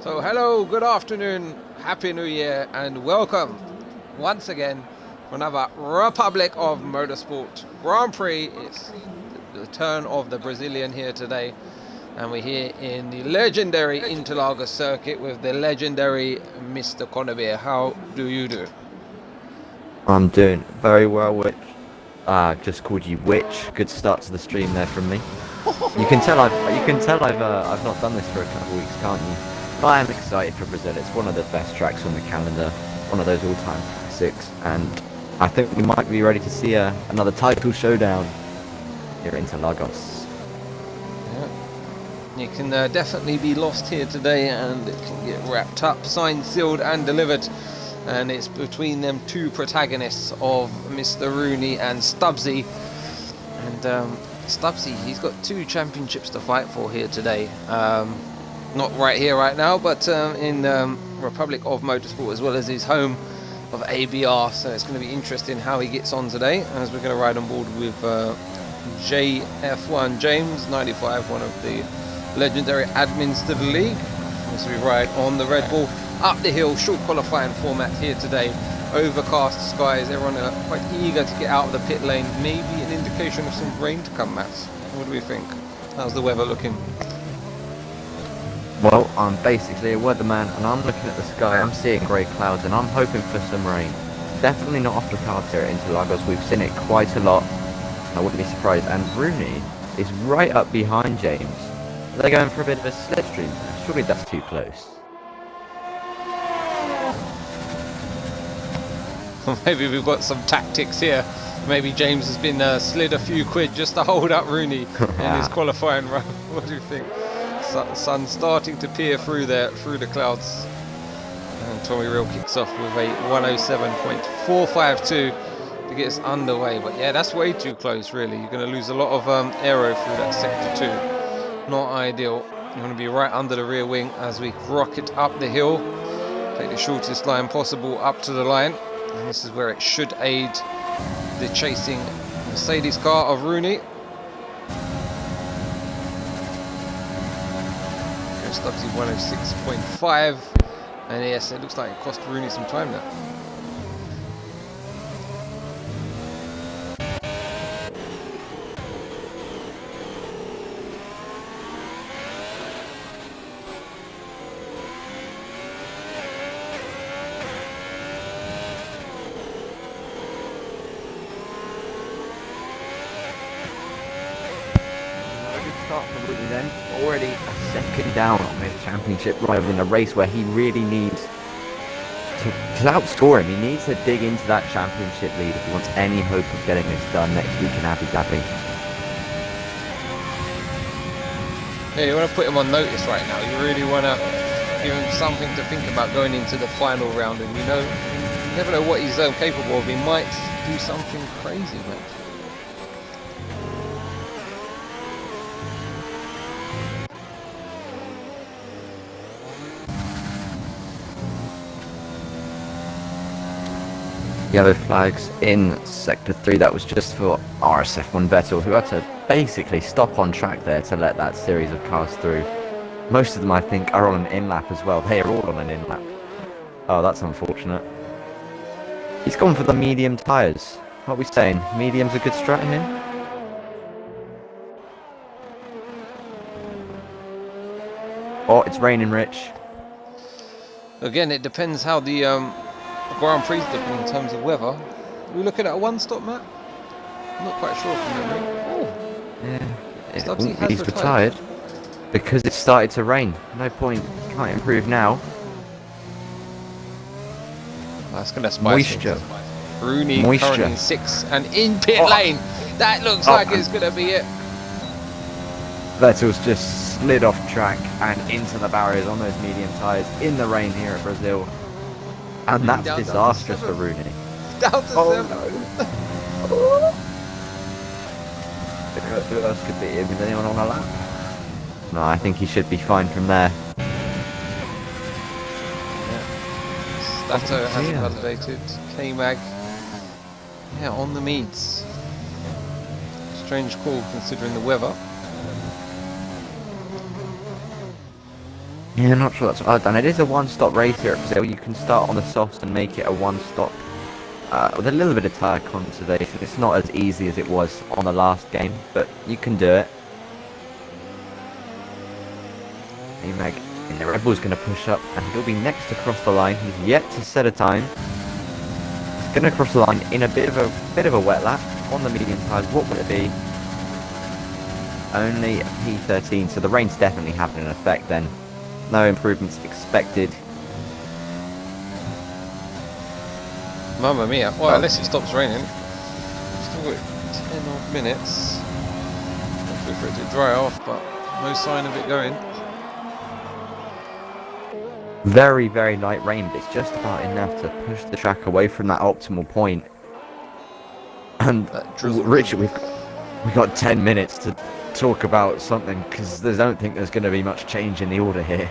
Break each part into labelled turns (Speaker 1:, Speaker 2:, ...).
Speaker 1: So hello, good afternoon, happy new year, and welcome once again for another Republic of Motorsport Grand Prix. It's the turn of the Brazilian here today, and we're here in the legendary Interlagos circuit with the legendary Mr. Conabere. How do you do?
Speaker 2: I'm doing very well, Witch. Just called you Witch. Good start to the stream there from me. You can tell I've not done this for a couple of weeks, can't you? But I am excited for Brazil. It's one of the best tracks on the calendar, one of those all-time classics, and I think we might be ready to see another title showdown here in Interlagos.
Speaker 1: Yeah. You can definitely be lost here today, and it can get wrapped up, signed, sealed, and delivered. And it's between them two protagonists of Mr. Rooney and Stubbsy. And Stubbsy, he's got two championships to fight for here today. Not right here, right now, but in Republic of Motorsport, as well as his home of ABR. So it's going to be interesting how he gets on today, as we're going to ride on board with JF1 James 95, one of the legendary admins to the league, as we ride on the Red Bull up the hill. Short qualifying format here today. Overcast skies, everyone quite eager to get out of the pit lane. Maybe an indication of some rain to come, Matt. What do we think? How's the weather looking?
Speaker 2: Well, I'm basically a weatherman, and I'm looking at the sky. I'm seeing grey clouds, and I'm hoping for some rain. Definitely not off the cards here at Interlagos. We've seen it quite a lot. I wouldn't be surprised. And Rooney is right up behind James. They're going for a bit of a slipstream. Surely that's too close.
Speaker 1: Maybe we've got some tactics here. Maybe James has been slid a few quid just to hold up Rooney in his qualifying run. What do you think? Sun's starting to peer through the clouds, and Tommy Real kicks off with a 107.452 to get us underway. But yeah, that's way too close, really. You're going to lose a lot of aero through that sector 2. Not ideal. You want to be right under the rear wing as we rocket up the hill. Take the shortest line possible up to the line, and this is where it should aid the chasing Mercedes car of Rooney. Stubbsy 106.5, and yes, it looks like it cost Rooney some time now.
Speaker 2: Start from Rooney then. Already a second down on his championship rival in a race where he really needs to outscore him. He needs to dig into that championship lead if he wants any hope of getting this done next week in Abu Dhabi.
Speaker 1: Yeah, you want to put him on notice right now. You really want to give him something to think about going into the final round, and you never know what he's capable of. He might do something crazy, man.
Speaker 2: Yellow flags in Sector 3. That was just for RSF1 Vettel, who had to basically stop on track there to let that series of cars through. Most of them, I think, are on an in-lap as well. They are all on an in-lap. Oh, that's unfortunate. He's gone for the medium tyres. What are we saying? Medium's a good strat here? Oh, it's raining, Rich.
Speaker 1: Again, it depends how the Grand Prix looking in terms of weather. Are we looking at a one-stop, Matt? I'm not quite sure from memory. Oh,
Speaker 2: Yeah, he's retired because it started to rain. No point. Can't improve now.
Speaker 1: That's going to spice
Speaker 2: Moisture.
Speaker 1: things. Rooney currently in 6th and in pit lane. That looks like it's going to be it.
Speaker 2: Vettel's just slid off track and into the barriers on those medium tyres in the rain here at Brazil. And that's disastrous for Rooney.
Speaker 1: Down to 7.
Speaker 2: No. Who else could beat him? Is anyone on a lap? No, I think he should be fine from there.
Speaker 1: Stato hasn't validated. K-Mag. Yeah, on the meads. Strange call considering the weather.
Speaker 2: Yeah, I'm not sure that's what I've done. It is a one-stop race here at Brazil. You can start on the softs and make it a one-stop with a little bit of tyre conservation. It's not as easy as it was on the last game, but you can do it. Meg in the Red Bull's going to push up, and he'll be next to cross the line. He's yet to set a time. He's going to cross the line in a bit of a wet lap on the medium tyres. What would it be? Only P13, so the rain's definitely having an effect then. No improvements expected.
Speaker 1: Mamma mia. Well, unless it stops raining. Still got 10 odd minutes. Hopefully for it to dry off, but no sign of it going.
Speaker 2: Very, very light rain, but it's just about enough to push the track away from that optimal point. And Richard, we've got 10 minutes to talk about something, because I don't think there's going to be much change in the order here.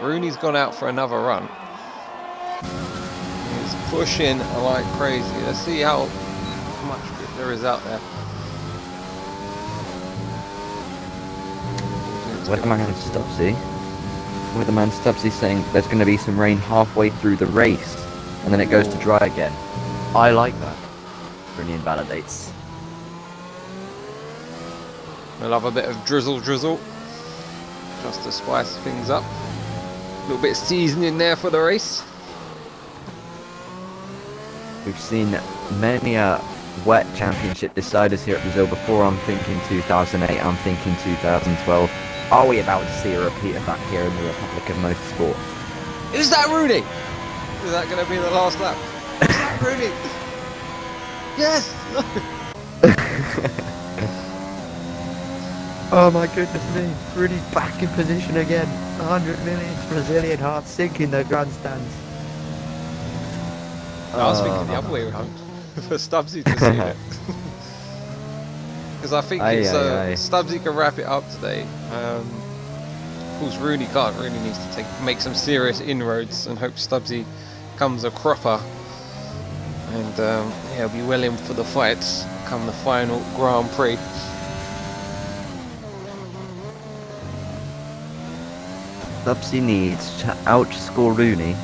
Speaker 1: Rooney's gone out for another run. He's pushing like crazy. Let's see how much there is out there.
Speaker 2: Weatherman Stubbsy saying there's going to be some rain halfway through the race, and then it goes to dry again. I like that. Rooney invalidates.
Speaker 1: We'll have a bit of drizzle, just to spice things up. A little bit of seasoning there for the race.
Speaker 2: We've seen many wet championship deciders here at Brazil before. I'm thinking 2008, I'm thinking 2012. Are we about to see a repeat of that here in the Republic of Motorsport?
Speaker 1: Is that Rooney? Is that going to be the last lap? Is that Rooney? Yes!
Speaker 2: Oh my goodness me, Rooney's back in position again. 100 million Brazilian hearts sinking the grandstands.
Speaker 1: I was thinking the other way around, for Stubbsy to see it. Because I think Stubbsy can wrap it up today. Of course, Rooney can't. Rooney needs to make some serious inroads and hope Stubbsy comes a cropper. And he'll be well in for the fights come the final Grand Prix.
Speaker 2: Stubbsy needs to outscore Rooney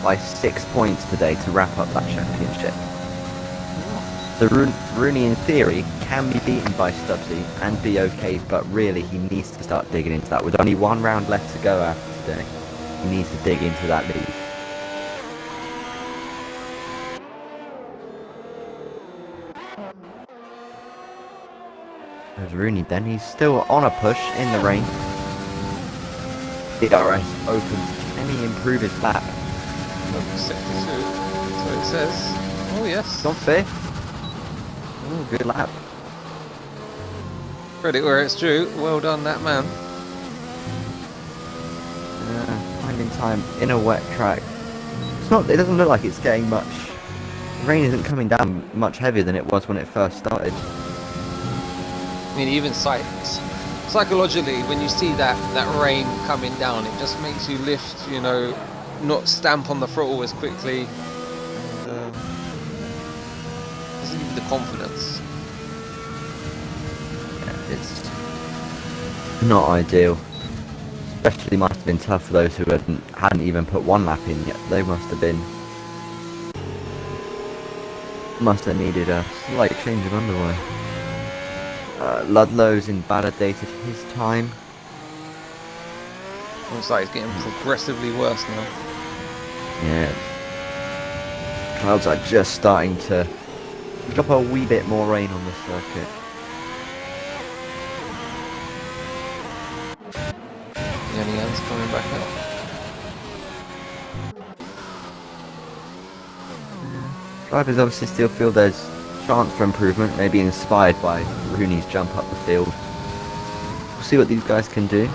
Speaker 2: by 6 points today to wrap up that championship. So Rooney, in theory, can be beaten by Stubbsy and be okay, but really he needs to start digging into that. With only one round left to go after today, he needs to dig into that lead. There's Rooney then, he's still on a push in the rain. DRS opens, can he improve his lap?
Speaker 1: Sector 2, so it says. Oh yes.
Speaker 2: Not fifth. Oh, good lap.
Speaker 1: Credit where it's due. Well done, that man.
Speaker 2: Finding time in a wet track. It doesn't look like it's getting much. The rain isn't coming down much heavier than it was when it first started.
Speaker 1: I mean, even psychologically, when you see that rain coming down, it just makes you lift, not stamp on the throttle as quickly. And, doesn't give you the confidence.
Speaker 2: Yeah, it's not ideal. Especially must have been tough for those who hadn't even put one lap in yet. They must have needed a slight change of underway. Ludlow's invalidated his time.
Speaker 1: Looks like it's getting progressively worse now.
Speaker 2: Yeah. Clouds are just starting to drop a wee bit more rain on the circuit.
Speaker 1: Yanni Ann's coming back out.
Speaker 2: Drivers obviously still feel there's chance for improvement, maybe inspired by Rooney's jump up the field. We'll see what these guys can do.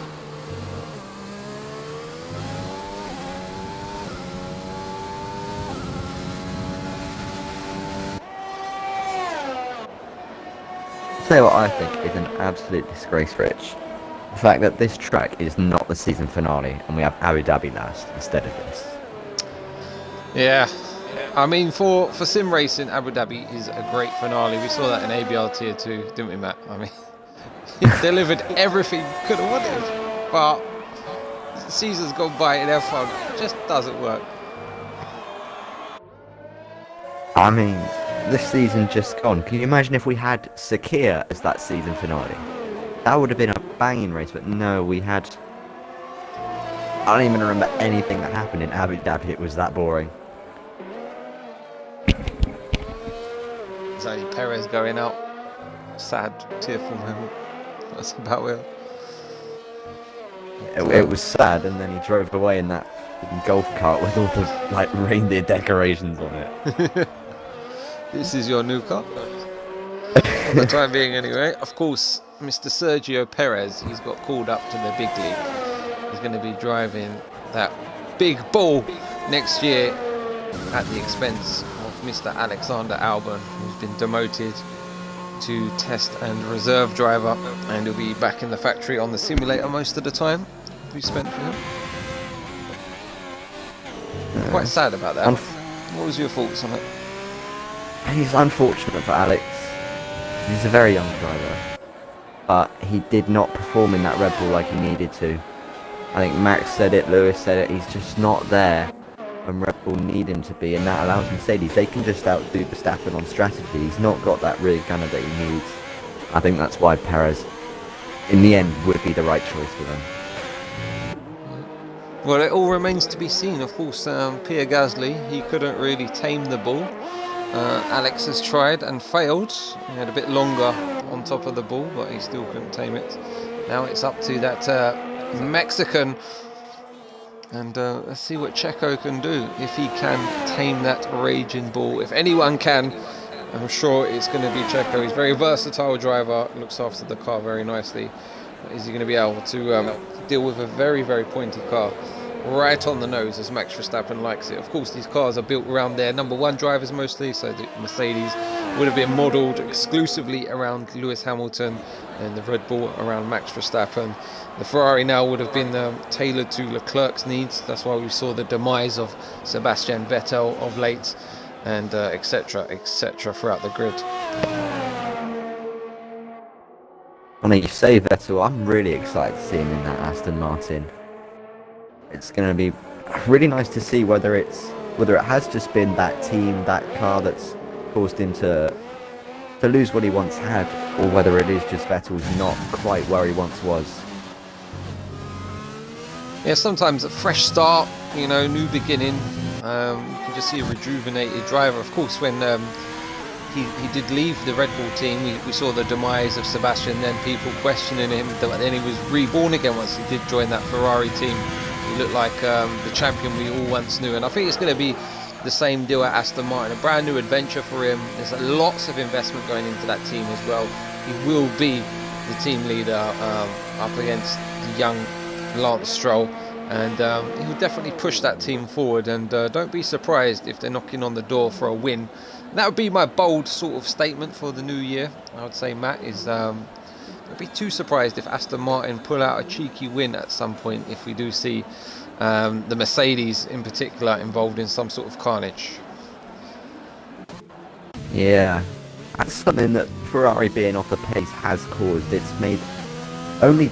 Speaker 2: I'll tell you what I think is an absolute disgrace, Rich. The fact that this track is not the season finale and we have Abu Dhabi last instead of this.
Speaker 1: Yeah. I mean, for sim racing, Abu Dhabi is a great finale. We saw that in ABR Tier 2, didn't we, Matt? I mean, He delivered everything you could have wanted. But season's gone by in F1. It just doesn't work.
Speaker 2: I mean, this season just gone. Can you imagine if we had Sakir as that season finale? That would have been a banging race, but no, we had... I don't even remember anything that happened in Abu Dhabi. It was that boring.
Speaker 1: It's only Perez going out. Sad, tearful moment. That's about it.
Speaker 2: It was sad, and then he drove away in that golf cart with all the like reindeer decorations on it.
Speaker 1: This is your new car? For the time being anyway. Of course, Mr. Sergio Perez, he's got called up to the big league. He's going to be driving that big bull next year at the expense of Mr. Alexander Albon, who's been demoted to test and reserve driver, and he'll be back in the factory on the simulator most of the time we spent for him. Quite sad about that. What was your thoughts on it?
Speaker 2: He's unfortunate for Alex. He's a very young driver, but he did not perform in that Red Bull like he needed to. I think Max said it, Lewis said it, he's just not there when Red Bull need him to be, and that allows Mercedes, they can just outdo Verstappen on strategy. He's not got that rear gunner that he needs. I think that's why Perez, in the end, would be the right choice for them.
Speaker 1: Well, it all remains to be seen. Of course, Pierre Gasly, he couldn't really tame the bull. Alex has tried and failed. He had a bit longer on top of the bull, but he still couldn't tame it. Now it's up to that Mexican, and let's see what Checo can do. If he can tame that raging bull, if anyone can, I'm sure it's going to be Checo. He's a very versatile driver, looks after the car very nicely. But is he going to be able to deal with a very, very pointy car right on the nose as Max Verstappen likes it? Of course, these cars are built around their number one drivers mostly, so the Mercedes would have been modelled exclusively around Lewis Hamilton, and the Red Bull around Max Verstappen. The Ferrari now would have been tailored to Leclerc's needs. That's why we saw the demise of Sebastian Vettel of late, and etc., etc. throughout the grid.
Speaker 2: I mean, you say Vettel, I'm really excited to see him in that Aston Martin. It's going to be really nice to see whether it has just been that team, that car that's caused him to lose what he once had, or whether it is just Vettel's not quite where he once was.
Speaker 1: Yeah, sometimes a fresh start, you know, new beginning. You can just see a rejuvenated driver. Of course, when he did leave the Red Bull team, we saw the demise of Sebastian, then people questioning him, then he was reborn again once he did join that Ferrari team. He looked like the champion we all once knew, and I think it's going to be the same deal at Aston Martin, a brand new adventure for him. There's lots of investment going into that team as well. He will be the team leader up against the young Lance Stroll, and he'll definitely push that team forward, and don't be surprised if they're knocking on the door for a win. And that would be my bold sort of statement for the new year. I would say, Matt, is I'd be too surprised if Aston Martin pull out a cheeky win at some point if we do see the Mercedes in particular involved in some sort of carnage.
Speaker 2: Yeah, that's something that Ferrari being off the pace has caused. It's made only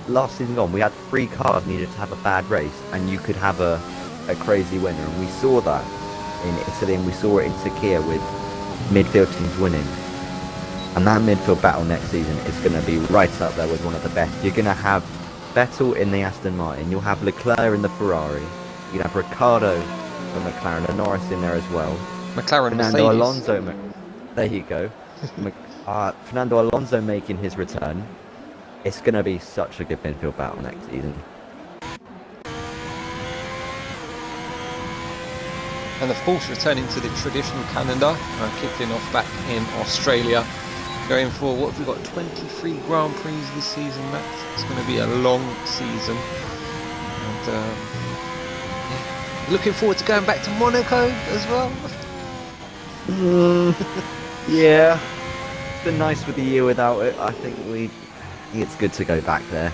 Speaker 2: last season gone, we had 3 cars needed to have a bad race, and you could have a crazy winner, and we saw that in Italy, and we saw it in Sakir with midfield teams winning. And that midfield battle next season is going to be right up there with one of the best. You're going to have Vettel in the Aston Martin, you'll have Leclerc in the Ferrari, you'll have Ricciardo from McLaren, and Norris in there as well.
Speaker 1: McLaren
Speaker 2: Fernando
Speaker 1: Mercedes.
Speaker 2: Alonso, there you go. Fernando Alonso making his return. It's going to be such a good midfield battle next season.
Speaker 1: And of course, returning to the traditional calendar, kicking off back in Australia, going for what have we got, 23 Grand Prix this season, Matt. It's going to be a long season, and yeah. Looking forward to going back to Monaco as well.
Speaker 2: Yeah, it's been nice with the year without it. I think it's good to go back there.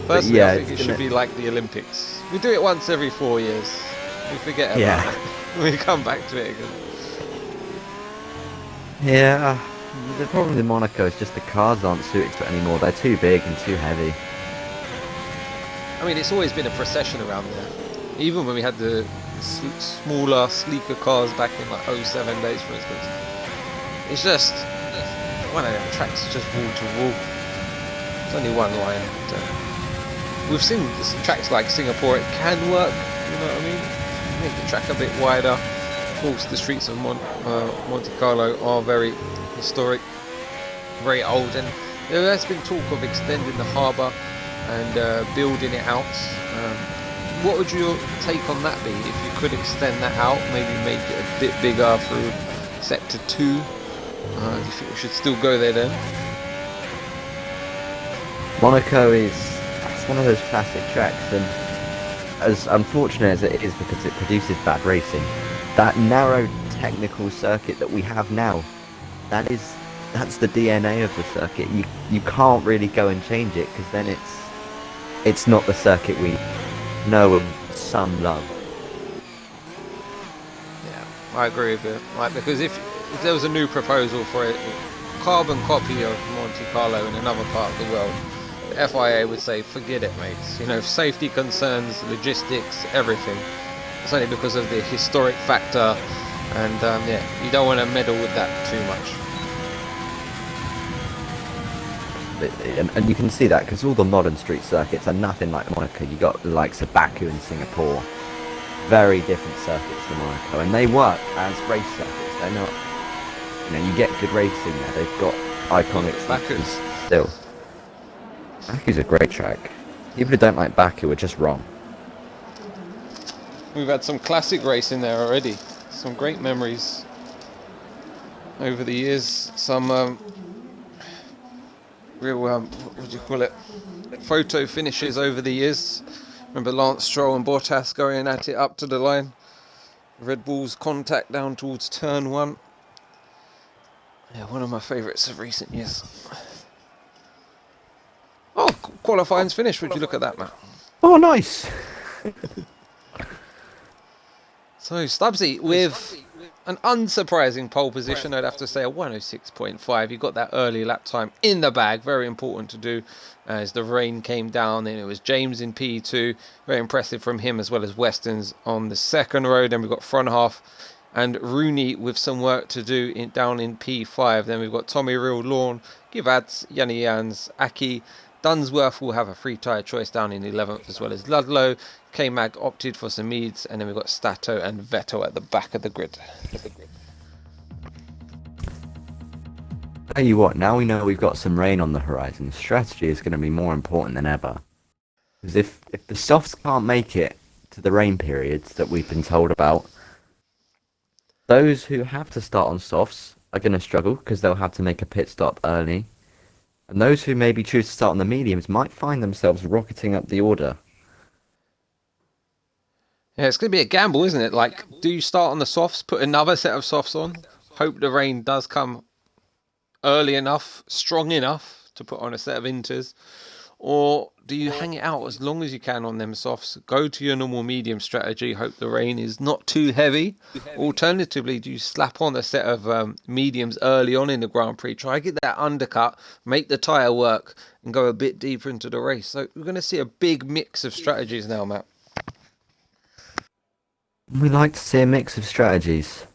Speaker 1: Personally,
Speaker 2: yeah,
Speaker 1: I think it should be like the Olympics. We do it once every 4 years. We forget about it. We come back to it again.
Speaker 2: Yeah, The problem with Monaco is just the cars aren't suited to it anymore. They're too big and too heavy.
Speaker 1: I mean, it's always been a procession around there. Even when we had the smaller, sleeker cars back in like '07 days, for instance. It's just one of them tracks, just wall to wall. There's only one line. We've seen tracks like Singapore, it can work, you know what I mean? Make the track a bit wider. Of course, the streets of Monte Carlo are very historic, very old, and there has been talk of extending the harbour and building it out. What would your take on that be if you could extend that out, maybe make it a bit bigger through Sector 2? Do you think we should still go there then?
Speaker 2: Monaco is one of those classic tracks, and as unfortunate as it is because it produces bad racing, that narrow technical circuit that we have now, that's the DNA of the circuit. You can't really go and change it, because then it's not the circuit we know and some love.
Speaker 1: Yeah, I agree with you. Like, because if there was a new proposal for a carbon copy of Monte Carlo in another part of the world, the FIA would say, forget it, mates. You know, safety concerns, logistics, everything. It's only because of the historic factor, and yeah, you don't want to meddle with that too much.
Speaker 2: And you can see that because all the modern street circuits are nothing like Monaco. You got the likes of Baku and Singapore, very different circuits to Monaco, and they work as race circuits. They're not, you know, you get good racing there. They've got iconic features still. Baku's a great track. People who don't like Baku are just wrong.
Speaker 1: We've had some classic racing there already. Some great memories over the years. Some real, what do you call it, photo finishes over the years. Remember Lance Stroll and Bottas going at it up to the line. Red Bull's contact down towards turn 1. Yeah, one of my favourites of recent years. Oh, qualifying's finished. Would you look at that, Matt?
Speaker 2: Oh, nice.
Speaker 1: So Stubbsy with an unsurprising pole position, I'd have to say, a 106.5. You got that early lap time in the bag, very important to do as the rain came down. And it was James in P2, very impressive from him, as well as Weston's on the second row. Then we've got front half and Rooney with some work to do down in P5. Then we've got Tommy Real, Lawn, Givads, Yanni Jans, Aki. Dunsworth will have a free tyre choice down in 11th, as well as Ludlow. K-Mag opted for some Meads, and then we've got Stato and Vettel at the back of the grid.
Speaker 2: Tell you what, now we know we've got some rain on the horizon, strategy is going to be more important than ever. Because if the softs can't make it to the rain periods that we've been told about, those who have to start on softs are going to struggle because they'll have to make a pit stop early. And those who maybe choose to start on the mediums might find themselves rocketing up the order.
Speaker 1: Yeah, it's going to be a gamble, isn't it? Like, do you start on the softs, put another set of softs on, hope the rain does come early enough, strong enough to put on a set of inters, or do you hang it out as long as you can on them softs, go to your normal medium strategy, hope the rain is not too heavy? Alternatively, do you slap on a set of mediums early on in the Grand Prix, try to get that undercut, make the tyre work, and go a bit deeper into the race? So we're going to see a big mix of strategies now, Matt.
Speaker 2: We like to see a mix of strategies.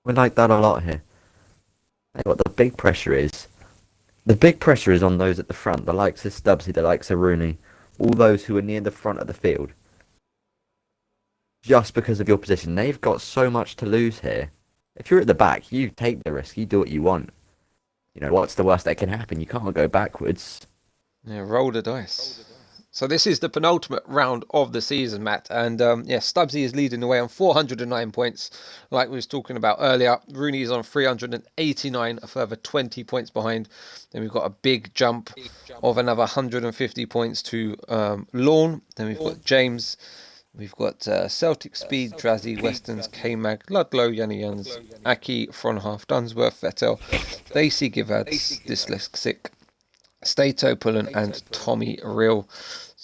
Speaker 2: We like that a lot here. What the big pressure is. The big pressure is on those at the front, the likes of Stubbsy, the likes of Rooney, all those who are near the front of the field. Just because of your position, they've got so much to lose here. If you're at the back, you take the risk, you do what you want. You know, what's the worst that can happen? You can't go backwards.
Speaker 1: Yeah, roll the dice. So this is the penultimate round of the season, Matt, and yeah, Stubbsy is leading the way on 409 points, like we was talking about earlier. Rooney is on 389, a further 20 points behind. Then we've got a big jump of another 150 points to Lawn. Then we've got James. We've got Celtic Speed, Drazzy, Westons, K-Mag, Ludlow, Yanni Jans, Aki, front half, Dunsworth, Vettel, Daisy Givads, Dyslexic, Stato Pullen, and Tommy Real.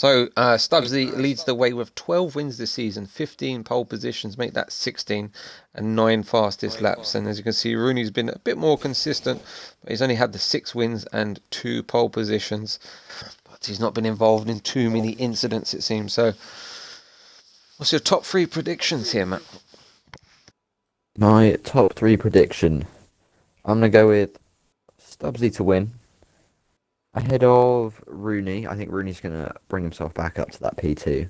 Speaker 1: So Stubbsy leads the way with 12 wins this season, 15 pole positions, make that 16, and 9 fastest laps. And as you can see, Rooney's been a bit more consistent, but he's only had the 6 wins and 2 pole positions. But he's not been involved in too many incidents, it seems. So what's your top 3 predictions here, Matt?
Speaker 2: My top 3 prediction. I'm going to go with Stubbsy to win. Ahead of Rooney. I think Rooney's going to bring himself back up to that P2.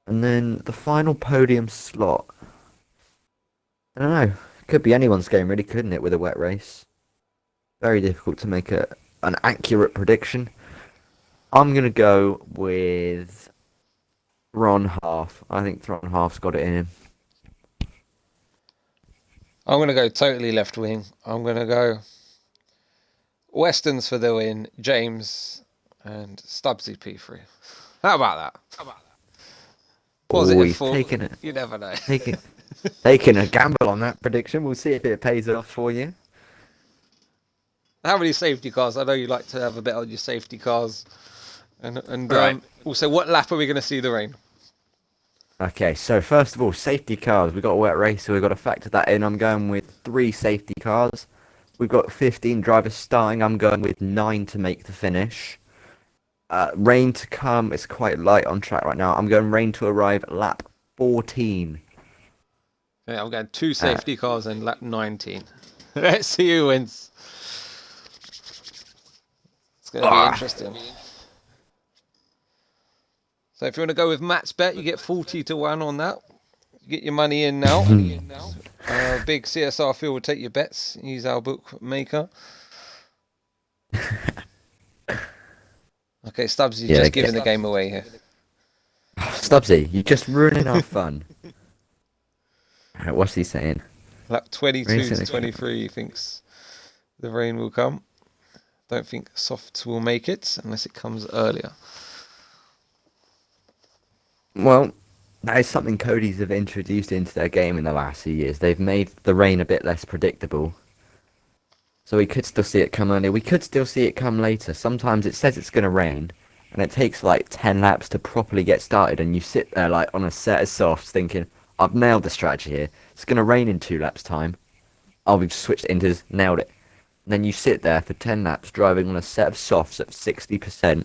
Speaker 2: And then the final podium slot. I don't know. Could be anyone's game, really, couldn't it, with a wet race? Very difficult to make an accurate prediction. I'm going to go with Ron Half. I think Ron Half's got it in him.
Speaker 1: I'm going to go totally left wing. I'm going to go Westerns for the win, James and Stubbsy P3. How about that? Positive fall. You never know.
Speaker 2: Taking a gamble on that prediction. We'll see if it pays off for you.
Speaker 1: How many safety cars? I know you like to have a bit on your safety cars. And
Speaker 2: right.
Speaker 1: Also, what lap are we going to see the rain?
Speaker 2: Okay, so first of all, safety cars. We've got a wet race, so we've got to factor that in. I'm going with 3 safety cars. We've got 15 drivers starting. I'm going with 9 to make the finish. Rain to come. It's quite light on track right now. I'm going rain to arrive lap 14.
Speaker 1: Yeah, I'm going 2 safety cars and lap 19. Let's see who wins. It's going to be interesting. So if you want to go with Matt's bet, you get 40 to 1 on that. You get your money in now. Big CSR Phil will take your bets. He's our bookmaker. Okay, Stubbsy's just giving the game away here.
Speaker 2: Stubbsy, you're just ruining our fun. Alright, what's he saying?
Speaker 1: Lap 22 to 23, he thinks the rain will come. Don't think softs will make it unless it comes earlier.
Speaker 2: Well, that is something Cody's have introduced into their game in the last few years. They've made the rain a bit less predictable. So we could still see it come earlier. We could still see it come later. Sometimes it says it's going to rain, and it takes like 10 laps to properly get started, and you sit there like on a set of softs thinking, I've nailed the strategy here. It's going to rain in 2 laps time. Oh, we've switched into nailed it. And then you sit there for 10 laps driving on a set of softs at 60%.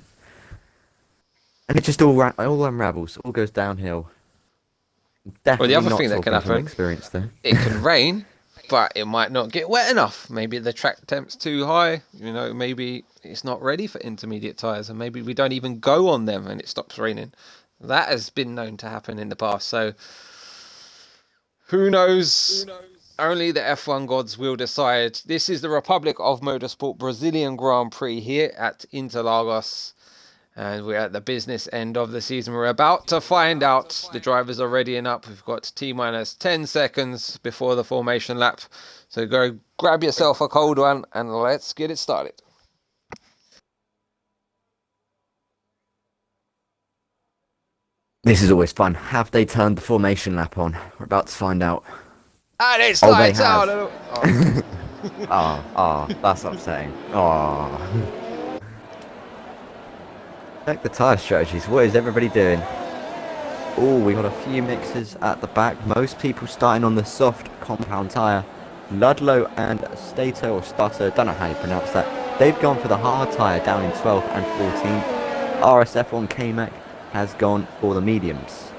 Speaker 2: And it just all unravels, all goes downhill. Definitely
Speaker 1: well, the other thing that can happen, it can rain, but it might not get wet enough. Maybe the track temp's too high. You know, maybe it's not ready for intermediate tyres, and maybe we don't even go on them and it stops raining. That has been known to happen in the past. So who knows? Only the F1 gods will decide. This is the Republic of Motorsport Brazilian Grand Prix here at Interlagos. And we're at the business end of the season. We're about to find out. The drivers are readying up. We've got T-minus 10 seconds before the formation lap. So go grab yourself a cold one and let's get it started.
Speaker 2: This is always fun. Have they turned the formation lap on? We're about to find out.
Speaker 1: And it's lights out.
Speaker 2: That's upsetting. Oh. Check the tyre strategies. What is everybody doing? Oh, we got a few mixers at the back. Most people starting on the soft compound tyre. Ludlow and Stato or Stato, don't know how you pronounce that. They've gone for the hard tyre down in 12th and 14th. RSF1 K-Mac has gone for the mediums.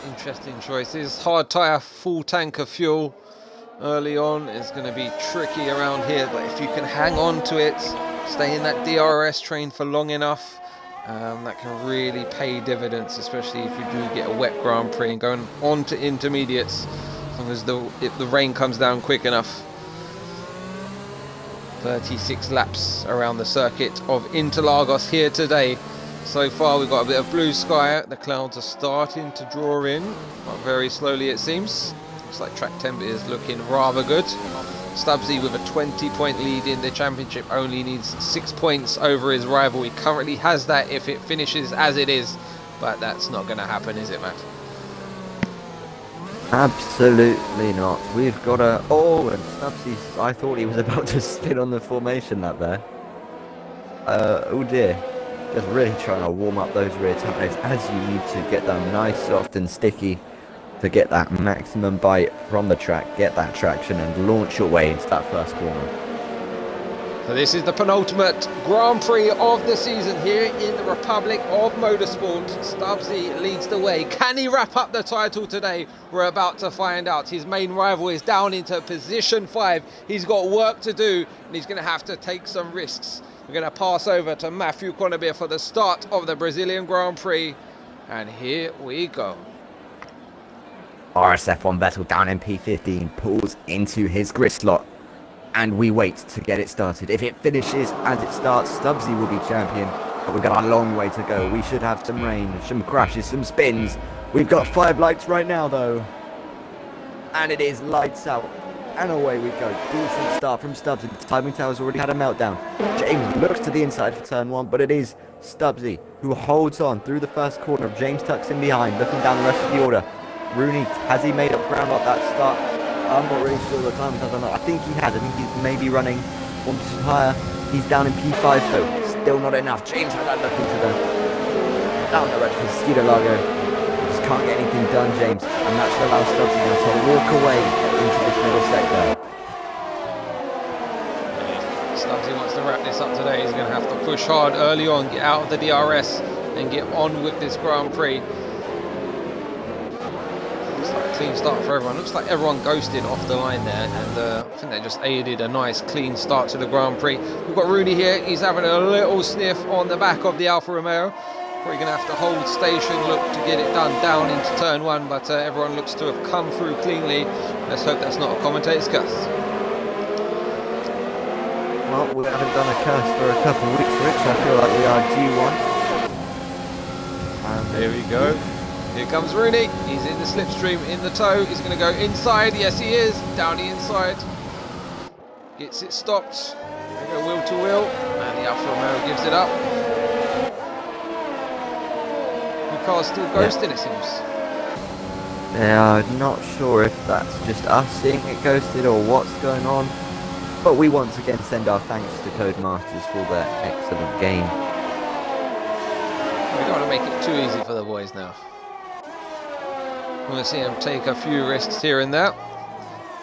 Speaker 1: Interesting choices. Hard tyre, full tank of fuel early on is going to be tricky around here, but if you can hang on to it, stay in that DRS train for long enough, that can really pay dividends, especially if you do get a wet Grand Prix and going on to intermediates, as long as the rain comes down quick enough. 36 laps around the circuit of Interlagos here today. So far we've got a bit of blue sky. The clouds are starting to draw in, but very slowly it seems. Looks like track temp is looking rather good. Stubbsy with a 20-point lead in the championship only needs 6 points over his rival. He currently has that if it finishes as it is, but that's not going to happen, is it, Matt?
Speaker 2: Absolutely not. We've got and Stubbsy, I thought he was about to spin on the formation lap there. Oh dear. Just really trying to warm up those rear tyres as you need to get them nice, soft and sticky to get that maximum bite from the track, get that traction and launch your way into that first corner.
Speaker 1: So this is the penultimate Grand Prix of the season here in the Republic of Motorsport. Stubbsy leads the way. Can he wrap up the title today? We're about to find out. His main rival is down into position 5. He's got work to do and he's going to have to take some risks. We're going to pass over to Matthew Connobia for the start of the Brazilian Grand Prix. And here we go.
Speaker 2: RSF1 Vettel down in P15 pulls into his grid slot. And we wait to get it started. If it finishes as it starts, Stubbsy will be champion. But we've got a long way to go. We should have some rain, some crashes, some spins. We've got 5 lights right now, though. And it is lights out. And away we go. Decent start from Stubbsy. The timing tower's already had a meltdown. James looks to the inside for turn 1, but it is Stubbsy who holds on through the first corner. James tucks in behind, looking down the rest of the order. Rooney, has he made up ground at that start? I'm not really sure the time, I think he has. I think he's maybe running 1 position higher. He's down in P5 though. Still not enough. James had that look into the down the road for Skeeter Largo. Just can't get anything done, James. And that should allow Stubbsy now to walk away into this middle sector.
Speaker 1: Stubbsy wants to wrap this up today. He's going to have to push hard early on, get out of the DRS and get on with this Grand Prix. Clean start for everyone. Looks like everyone ghosted off the line there, and I think they just aided a nice clean start to the Grand Prix. We've got Rooney here. He's having a little sniff on the back of the Alfa Romeo. Probably going to have to hold station, look to get it done down into turn 1, but everyone looks to have come through cleanly. Let's hope that's not a commentator's curse.
Speaker 2: Well, we haven't done a curse for a couple of weeks, Rich. I feel like we are due one. And
Speaker 1: here we go. Here comes Rooney. He's in the slipstream, in the tow. He's going to go inside. Yes, he is. Down the inside. Gets it stopped. They go wheel to wheel. And the Alfa Romeo gives it up. The car's still ghosting, it seems.
Speaker 2: Yeah, I'm not sure if that's just us seeing it ghosted or what's going on. But we once again send our thanks to Codemasters for their excellent game.
Speaker 1: We don't want to make it too easy for the boys now. We'll see him take a few risks here and there.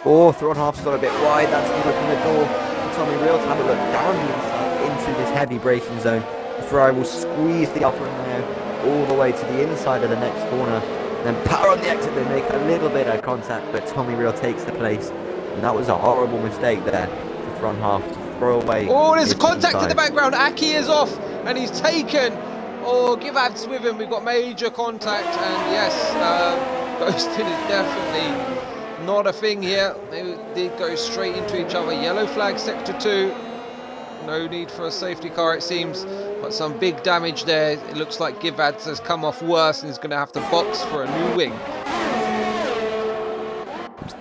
Speaker 2: Oh, Thornhalf's got a bit wide. That's going to open the door for Tommy Real to have a look down the inside into this heavy braking zone. Ferrari will squeeze the Alfa Romeo all the way to the inside of the next corner. Then power on the exit. They make a little bit of contact, but Tommy Real takes the place. And that was a horrible mistake there for Thornhalf to throw away.
Speaker 1: Oh, there's contact in the background. Aki is off, and he's taken. Oh, give ads with him. We've got major contact, and yes. Ghosting is definitely not a thing here. They did go straight into each other. Yellow flag sector 2. No need for a safety car, it seems, but some big damage there. It looks like Givads has come off worse and is going to have to box for a new wing.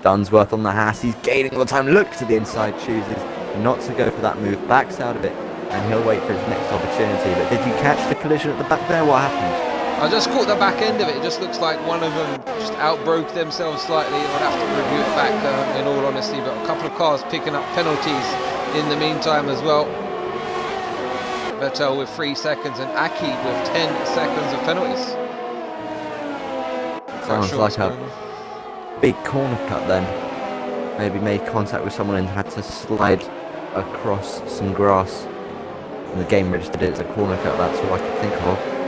Speaker 2: Dunsworth on the Haas. He's gaining all the time. Look to the inside, chooses not to go for that move. Backs out of it, and he'll wait for his next opportunity. But did you catch the collision at the back there? What happened?
Speaker 1: I just caught the back end of it. It just looks like one of them just outbroke themselves slightly. I'd have to review it back in all honesty, but a couple of cars picking up penalties in the meantime as well. Vettel with 3 seconds and Aki with 10 seconds of penalties.
Speaker 2: Sounds like a big corner cut then. Maybe made contact with someone and had to slide across some grass. And the game registered it as a corner cut. That's all I can think of.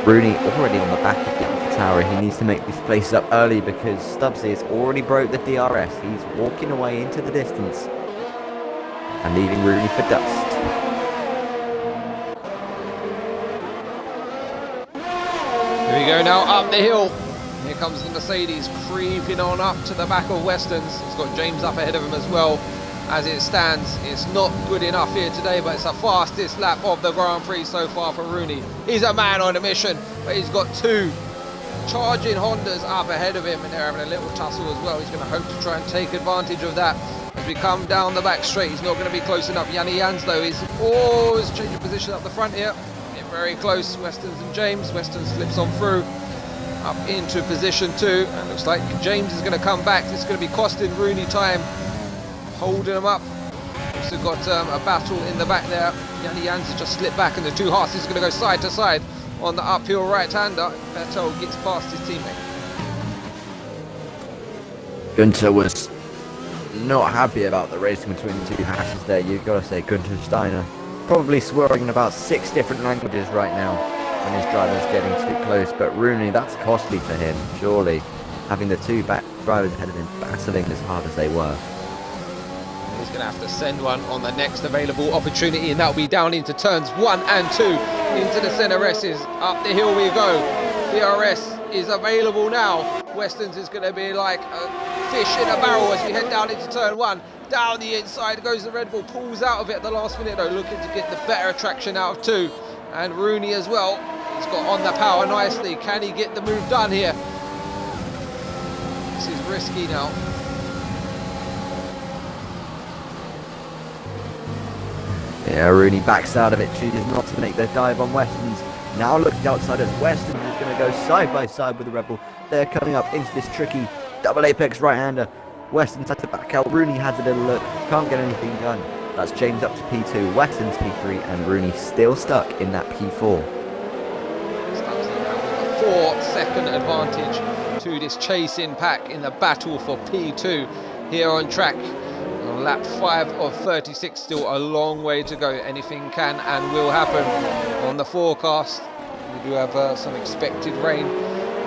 Speaker 2: Rooney already on the back of the Alpha Tower. He needs to make these places up early because Stubbsy has already broke the DRS. He's walking away into the distance and leaving Rooney for dust.
Speaker 1: Here we go now, up the hill. Here comes the Mercedes creeping on up to the back of Westerns. It's got James up ahead of him as well. As it stands, it's not good enough here today, but it's the fastest lap of the Grand Prix so far for Rooney. He's a man on a mission, but he's got 2 charging Hondas up ahead of him, and they're having a little tussle as well. He's going to hope to try and take advantage of that. As we come down the back straight, he's not going to be close enough. Yanni Jans, though, is changing position up the front here. Getting very close, Westerns and James. Westerns slips on through, up into position 2, and looks like James is going to come back. This is going to be costing Rooney time. Holding him up. So got a battle in the back there. Yanni Jans has just slipped back, and the two Haas is going to go side to side on the uphill right-hander. Vettel gets past his teammate.
Speaker 2: Gunter was not happy about the racing between the two Hasses there. You've got to say Gunter Steiner probably swearing in about 6 different languages right now when his driver's getting too close. But Rooney, that's costly for him, surely, having the two back drivers ahead of him battling as hard as they were.
Speaker 1: He's going to have to send one on the next available opportunity, and that'll be down into turns 1 and 2 into the centre S's. Up the hill we go. DRS is available now. Weston's is going to be like a fish in a barrel as we head down into turn 1. Down the inside goes the Red Bull, pulls out of it at the last minute though, looking to get the better traction out of 2. And Rooney as well, he's got on the power nicely. Can he get the move done here? This is risky now.
Speaker 2: Yeah, Rooney backs out of it, chooses not to make the dive on Weston's. Now look at the outside as Weston's is going to go side by side with the Red Bull. They're coming up into this tricky double apex right-hander. Weston's had to back out, Rooney has a little look, can't get anything done. That's James up to P2, Weston's P3, and Rooney still stuck in that P4.
Speaker 1: 4-second advantage to this chasing pack in the battle for P2 here on track. On lap 5 of 36, still a long way to go. Anything can and will happen on the forecast. We do have some expected rain.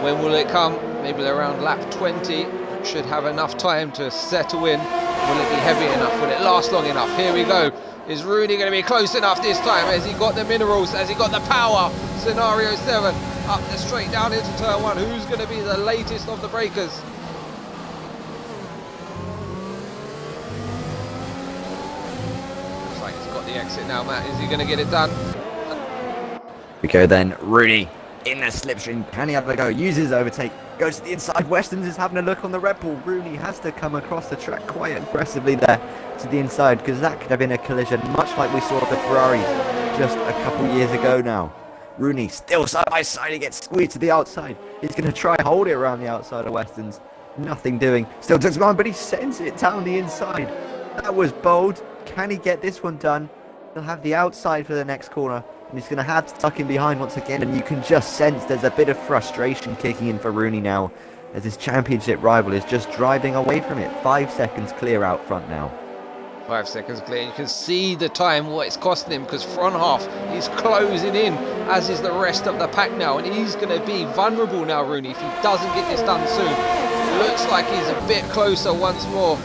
Speaker 1: When will it come? Maybe around lap 20. Should have enough time to settle in. Will it be heavy enough? Will it last long enough? Here we go. Is Rooney going to be close enough this time? Has he got the minerals? Has he got the power? Scenario 7 up the straight down into turn 1. Who's going to be the latest of the breakers? Looks like he's got the exit now, Matt. Is he going to get it done?
Speaker 2: We go then, Rooney in the slipstream. Can he have a go? Uses overtake. Goes to the inside. Weston's is having a look on the Red Bull. Rooney has to come across the track quite aggressively there to the inside, because that could have been a collision, much like we saw with the Ferraris just a couple years ago now. Rooney still side by side. He gets squeezed to the outside. He's going to try hold it around the outside of Weston's. Nothing doing. Still takes on, but he sends it down the inside. That was bold. Can he get this one done? He'll have the outside for the next corner. And he's going to have to tuck in behind once again, and you can just sense there's a bit of frustration kicking in for Rooney now, as his championship rival is just driving away from it. 5 seconds clear out front now.
Speaker 1: 5 seconds clear. You can see the time, what it's costing him, because front half is closing in, as is the rest of the pack now, and he's going to be vulnerable now, Rooney, if he doesn't get this done soon. It looks like he's a bit closer once more,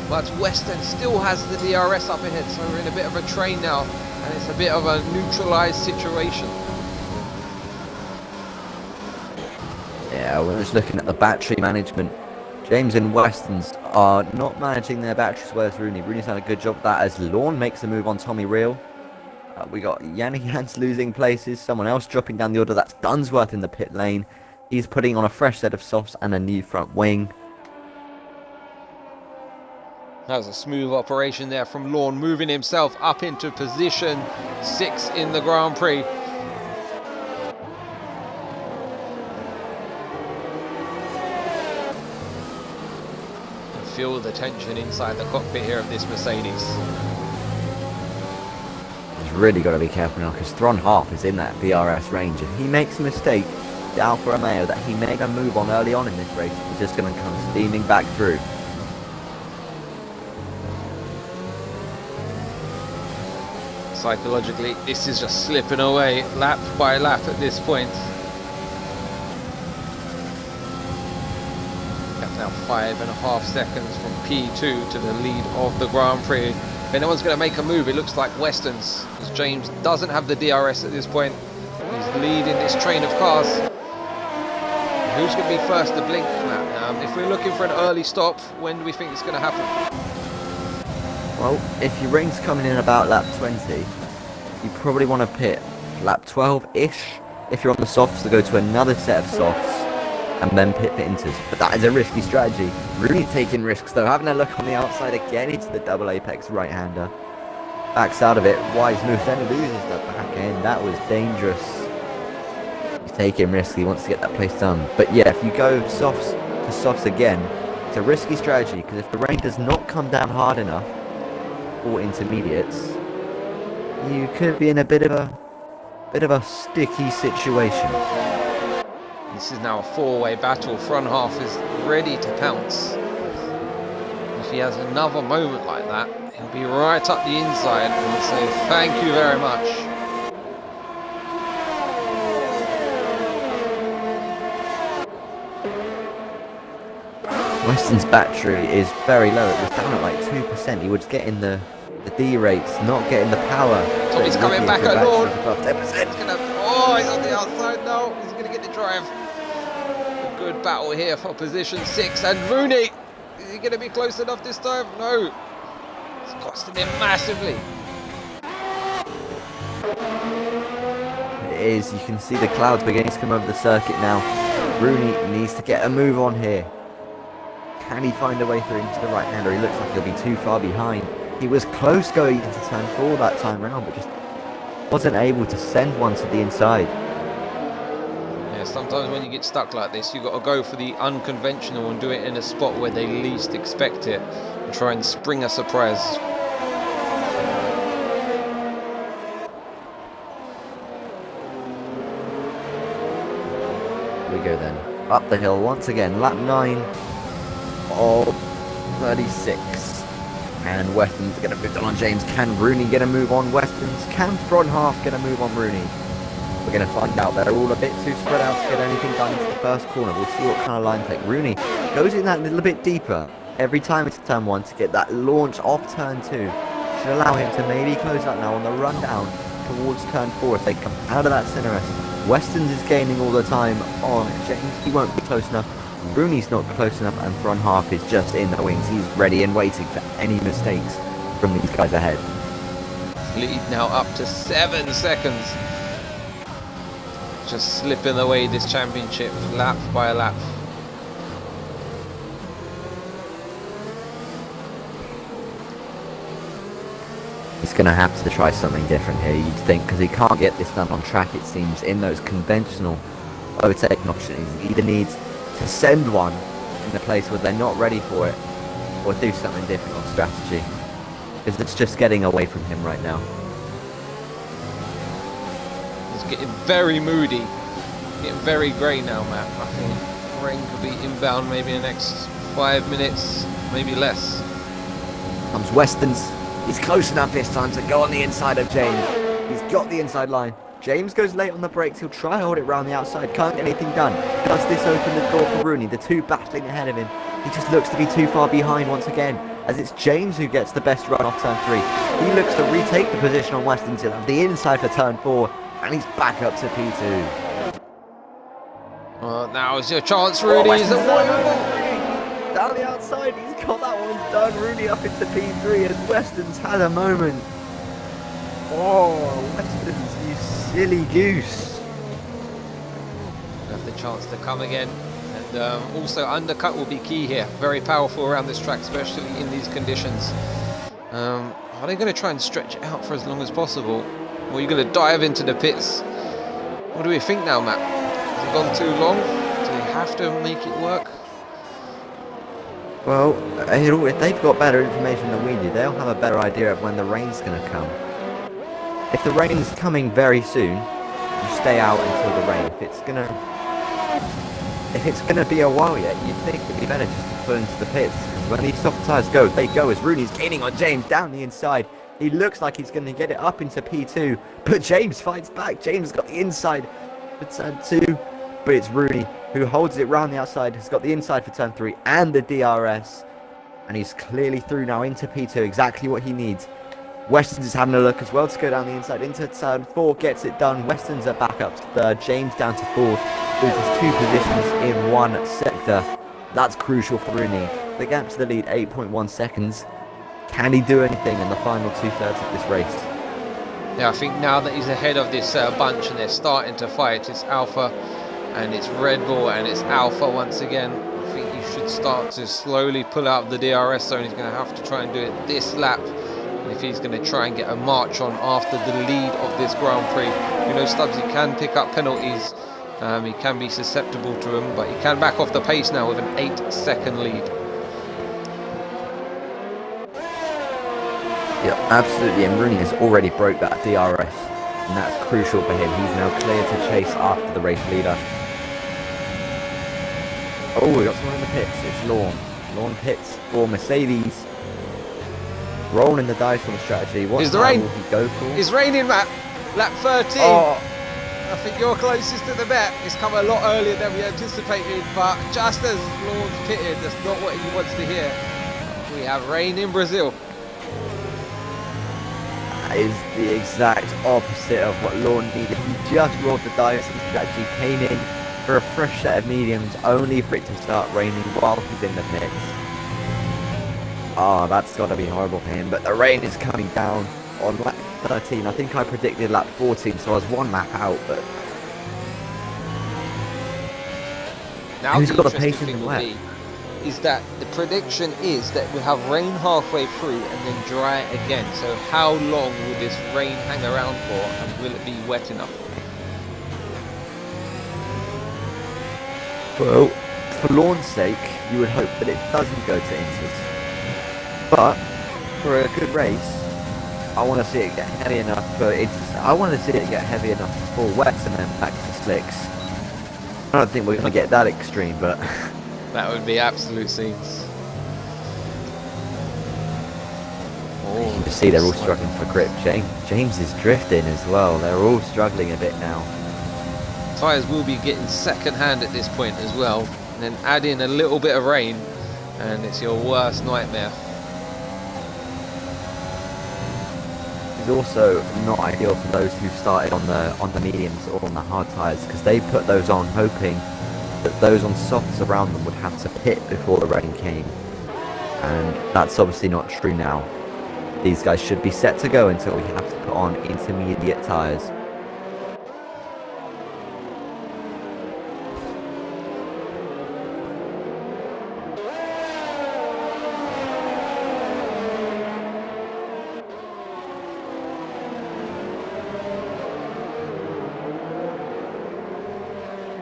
Speaker 1: but Weston still has the DRS up ahead, so we're in a bit of a train now. And it's a bit of a neutralised situation.
Speaker 2: Yeah, we're just looking at the battery management. James and Weston's are not managing their batteries as well as Rooney. Rooney's done a good job of that as Lorne makes a move on Tommy Reel. We got Yanni Jans losing places. Someone else dropping down the order. That's Dunsworth in the pit lane. He's putting on a fresh set of softs and a new front wing.
Speaker 1: That was a smooth operation there from Lorne, moving himself up into position 6 in the Grand Prix. Feel the tension inside the cockpit here of this Mercedes.
Speaker 2: He's really got to be careful now, because Thron Half is in that DRS range. If he makes a mistake, the Alfa Romeo that he made a move on early on in this race is just going to come steaming back through.
Speaker 1: Psychologically, this is just slipping away lap by lap at this point. That's now 5.5 seconds from P2 to the lead of the Grand Prix. If anyone's going to make a move, it looks like Weston's, because James doesn't have the DRS at this point. He's leading this train of cars. Who's going to be first to blink, Matt? If we're looking for an early stop, when do we think it's going to happen?
Speaker 2: Well, if your rain's coming in about lap 20, you probably want to pit lap 12-ish. If you're on the softs, to go to another set of softs and then pit for inters. But that is a risky strategy. Really taking risks though. Having a look on the outside again into the double apex right-hander. Backs out of it. Wise move, then loses the back end. That was dangerous. He's taking risks. He wants to get that place done. But yeah, if you go softs to softs again, it's a risky strategy, because if the rain does not come down hard enough, 4 intermediates, you could be in a bit of a sticky situation.
Speaker 1: This is now a 4-way battle. Front half is ready to pounce. If he has another moment like that, he'll be right up the inside and say thank you very much.
Speaker 2: Weston's battery is very low. It was down at like 2%. He was getting the D rates, not getting the power.
Speaker 1: Tommy's coming back at Lord.
Speaker 2: He's
Speaker 1: he's on the outside now. He's going to get the drive. A good battle here for position 6. And Rooney, is he going to be close enough this time? No. It's costing him massively.
Speaker 2: It is. You can see the clouds beginning to come over the circuit now. Rooney needs to get a move on here. Can he find a way through into the right-hander? He looks like he'll be too far behind. He was close going into turn 4 that time round, but just wasn't able to send one to the inside.
Speaker 1: Yeah, sometimes when you get stuck like this, you've got to go for the unconventional and do it in a spot where they least expect it and try and spring a surprise.
Speaker 2: Here we go then. Up the hill once again, lap 9 of 36. And Weston's going to move on James. Can Rooney get a move on Weston's? Can front half get a move on Rooney? We're going to find out. They're all a bit too spread out to get anything done into the first corner. We'll see what kind of line take. Rooney goes in that little bit deeper every time it's turn 1 to get that launch off turn 2. Should allow him to maybe close up now on the run down towards turn 4 if they come out of that centre rest. Weston's is gaining all the time on James. He won't be close enough. Rooney's not close enough, and front half is just in the wings. He's ready and waiting for any mistakes from these guys ahead.
Speaker 1: Lead now up to 7 seconds. Just slipping away this championship lap by lap.
Speaker 2: He's going to have to try something different here, you'd think, because he can't get this done on track, it seems, in those conventional overtaking opportunities. He either needs to send one in a place where they're not ready for it, or do something different on strategy, because it's just getting away from him right now.
Speaker 1: It's getting very moody, getting very grey now, Matt. I think rain could be inbound maybe in the next 5 minutes, maybe less.
Speaker 2: Comes Weston's. He's close enough this time to go on the inside of James. He's got the inside line. James goes late on the brakes. He'll try and hold it round the outside. Can't get anything done. Does this open the door for Rooney? The two battling ahead of him. He just looks to be too far behind once again, as it's James who gets the best run off turn 3. He looks to retake the position on Weston till the inside for turn 4, and he's back up to P2.
Speaker 1: Well, now is your chance, Rooney.
Speaker 2: Down the outside, he's got that one done. Rooney up into P3 as Weston's had a moment. Oh, Weston's, you silly goose.
Speaker 1: Have the chance to come again. And also undercut will be key here. Very powerful around this track, especially in these conditions. Are they going to try and stretch it out for as long as possible? Or are you going to dive into the pits? What do we think now, Matt? Has it gone too long? Do they have to make it work?
Speaker 2: Well, if they've got better information than we do, they'll have a better idea of when the rain's going to come. If the rain's coming very soon, you stay out until the rain. If it's gonna be a while yet, you'd think it'd be better just to pull into the pits. When these soft tyres go, they go as Rooney's gaining on James down the inside. He looks like he's going to get it up into P2, but James fights back. James got the inside for turn 2, but it's Rooney who holds it round the outside, has got the inside for turn 3 and the DRS, and he's clearly through now into P2, exactly what he needs. Weston's is having a look as well to go down the inside into turn 4, gets it done. Weston's are back up to 3rd, James down to 4th, loses 2 positions in one sector. That's crucial for Rooney. The gap to the lead, 8.1 seconds. Can he do anything in the final 2/3 of this race?
Speaker 1: Yeah, I think now that he's ahead of this bunch and they're starting to fight, it's Alpha and it's Red Bull and it's Alpha once again. I think he should start to slowly pull out of the DRS zone. He's going to have to try and do it this lap if he's going to try and get a march on after the lead of this Grand Prix. You know, Stubbs, he can pick up penalties. He can be susceptible to them, but he can back off the pace now with an 8-second lead.
Speaker 2: Yeah, absolutely. And Rooney has already broke that DRS, and that's crucial for him. He's now clear to chase after the race leader. Oh, we got someone in the pits. It's Lawn. Lawn pits for Mercedes. Rolling the dice on the strategy. What time will he go for?
Speaker 1: It's raining, Matt. Lap 13.
Speaker 2: Oh.
Speaker 1: I think you're closest to the bet. It's come a lot earlier than we anticipated, but just as Lawn's pitted, that's not what he wants to hear. We have rain in Brazil.
Speaker 2: That is the exact opposite of what Lawn needed. He just rolled the dice and strategy came in for a fresh set of mediums, only for it to start raining while he's in the mix. Oh, that's got to be horrible for him, but the rain is coming down on lap 13. I think I predicted lap 14, so I was one lap out, but
Speaker 1: Now
Speaker 2: who's got the
Speaker 1: interesting
Speaker 2: pace in
Speaker 1: thing
Speaker 2: the
Speaker 1: will
Speaker 2: wet?
Speaker 1: be is that the prediction is that we'll have rain halfway through and then dry again. So how long will this rain hang around for, and will it be wet enough?
Speaker 2: Well, for Lawn's sake, you would hope that it doesn't go to Inters. But for a good race, I want to see it get heavy enough for Inters. I want to see it get heavy enough for wets and then back to slicks. I don't think we're going to get that extreme, but
Speaker 1: That would be absolute scenes. Oh,
Speaker 2: you see they're all struggling for grip. James is drifting as well. They're all struggling a bit now.
Speaker 1: Tyres will be getting second hand at this point as well. And then add in a little bit of rain and it's your worst nightmare.
Speaker 2: It's also not ideal for those who started on the mediums or on the hard tyres, because they put those on hoping that those on softs around them would have to pit before the rain came, and that's obviously not true now. These guys should be set to go until we have to put on intermediate tyres.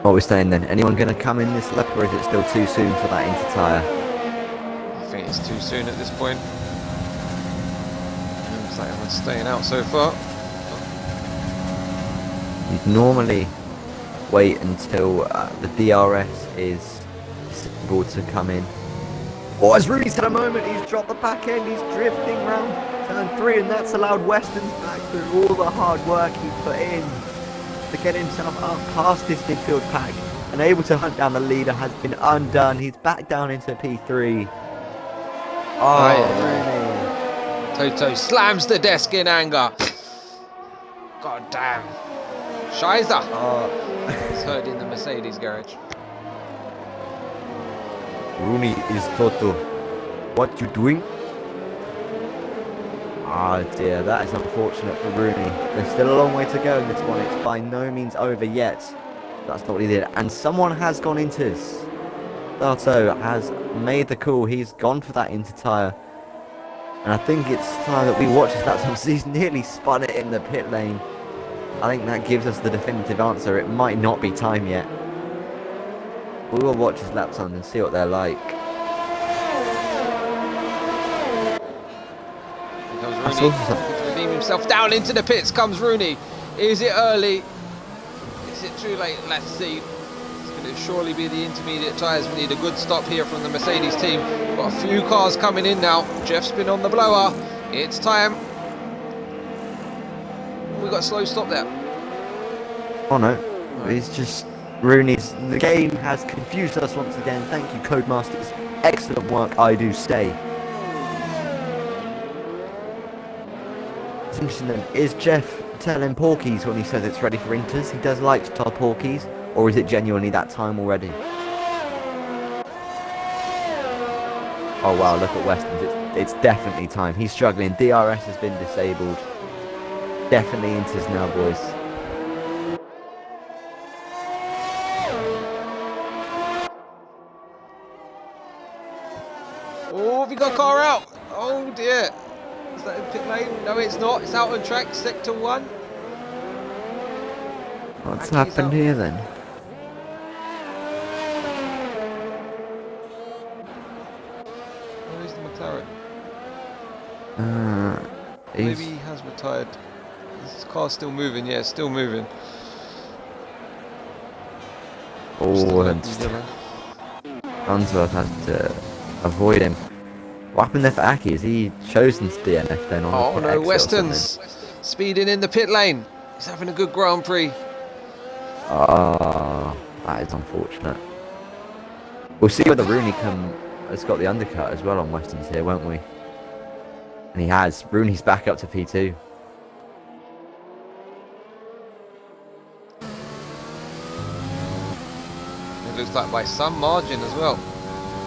Speaker 2: What are we saying then? Anyone going to come in this lap, or is it still too soon for that inter-tyre?
Speaker 1: I think it's too soon at this point. Looks like everyone's staying out so far.
Speaker 2: You'd normally wait until the DRS is able to come in. Oh, as Rooney's had a moment, he's dropped the back end, he's drifting round turn 3, and that's allowed Weston's back through all the hard work he put in to get himself up past this midfield pack and able to hunt down the leader has been undone. He's back down into P3. Oh,
Speaker 1: Rooney. Toto slams the desk in anger. God damn. Scheiße. It's heard in the Mercedes garage.
Speaker 2: Rooney is Toto. What you doing? Ah dear, that is unfortunate for Rooney. There's still a long way to go in this one. It's by no means over yet. That's not what he did. And someone has gone into Toto has made the call. He's gone for that inter tyre. And I think it's time that we watch his lap times. He's nearly spun it in the pit lane. I think that gives us the definitive answer. It might not be time yet. We will watch his lap times and see what they're like.
Speaker 1: Rooney to redeem himself. Down into the pits comes Rooney. Is it early? Is it too late? Let's see. It's going to surely be the intermediate tyres. We need a good stop here from the Mercedes team. Got a few cars coming in now. Jeff's been on the blower. It's time. We got a slow stop there.
Speaker 2: Oh no, it's just Rooney's. The game has confused us once again. Thank you, Codemasters. Excellent work, I do say. It's interesting then, is Jeff telling Porkies when he says it's ready for Inters? He does like to tell Porkies, or is it genuinely that time already? Oh wow, look at Weston's, it's definitely time. He's struggling, DRS has been disabled. Definitely Inters now, boys.
Speaker 1: Oh, have you got a car out? Oh dear. Is that in pit lane? No, it's not. It's out on track, sector 1.
Speaker 2: What's happened here then?
Speaker 1: Where's the McLaren? maybe he has retired. This car's still moving, yeah, still moving.
Speaker 2: Oh, and Unsworth has to avoid him. What happened there for Aki? Is he chosen to DNF then on
Speaker 1: Oh
Speaker 2: the pit
Speaker 1: no,
Speaker 2: exit or
Speaker 1: Weston's speeding in the pit lane. He's having a good Grand Prix.
Speaker 2: Ah, that is unfortunate. We'll see whether Rooney has got the undercut as well on Weston's here, won't we? And he has. Rooney's back up to P2.
Speaker 1: It looks like by some margin as well.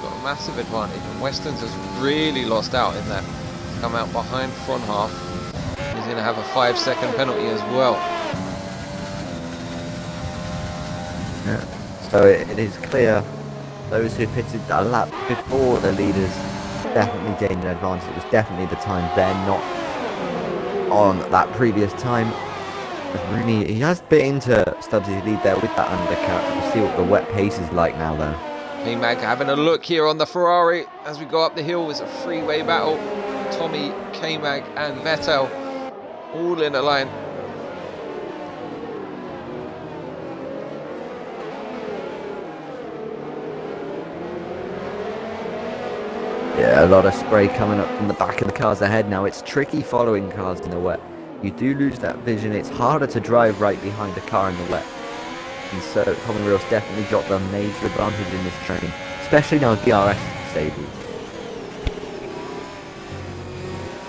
Speaker 1: Got a massive advantage. And Weston's has really lost out in that. He's come out behind front half. He's going to have a 5-second penalty as well.
Speaker 2: Yeah. So it is clear those who pitted a lap before the leaders definitely gained an advantage. It was definitely the time they're not on that previous time. Rooney, he has bit into Stubbs' lead there with that undercut. We'll see what the wet pace is like now though.
Speaker 1: K-Mag having a look here on the Ferrari as we go up the hill. It's a three-way battle. Tommy, K-Mag and Vettel all in a line.
Speaker 2: Yeah, a lot of spray coming up from the back of the cars ahead now. It's tricky following cars in the wet. You do lose that vision. It's harder to drive right behind a car in the wet. And so Common Rails definitely got the major advantage in this training, especially now DRS is disabled.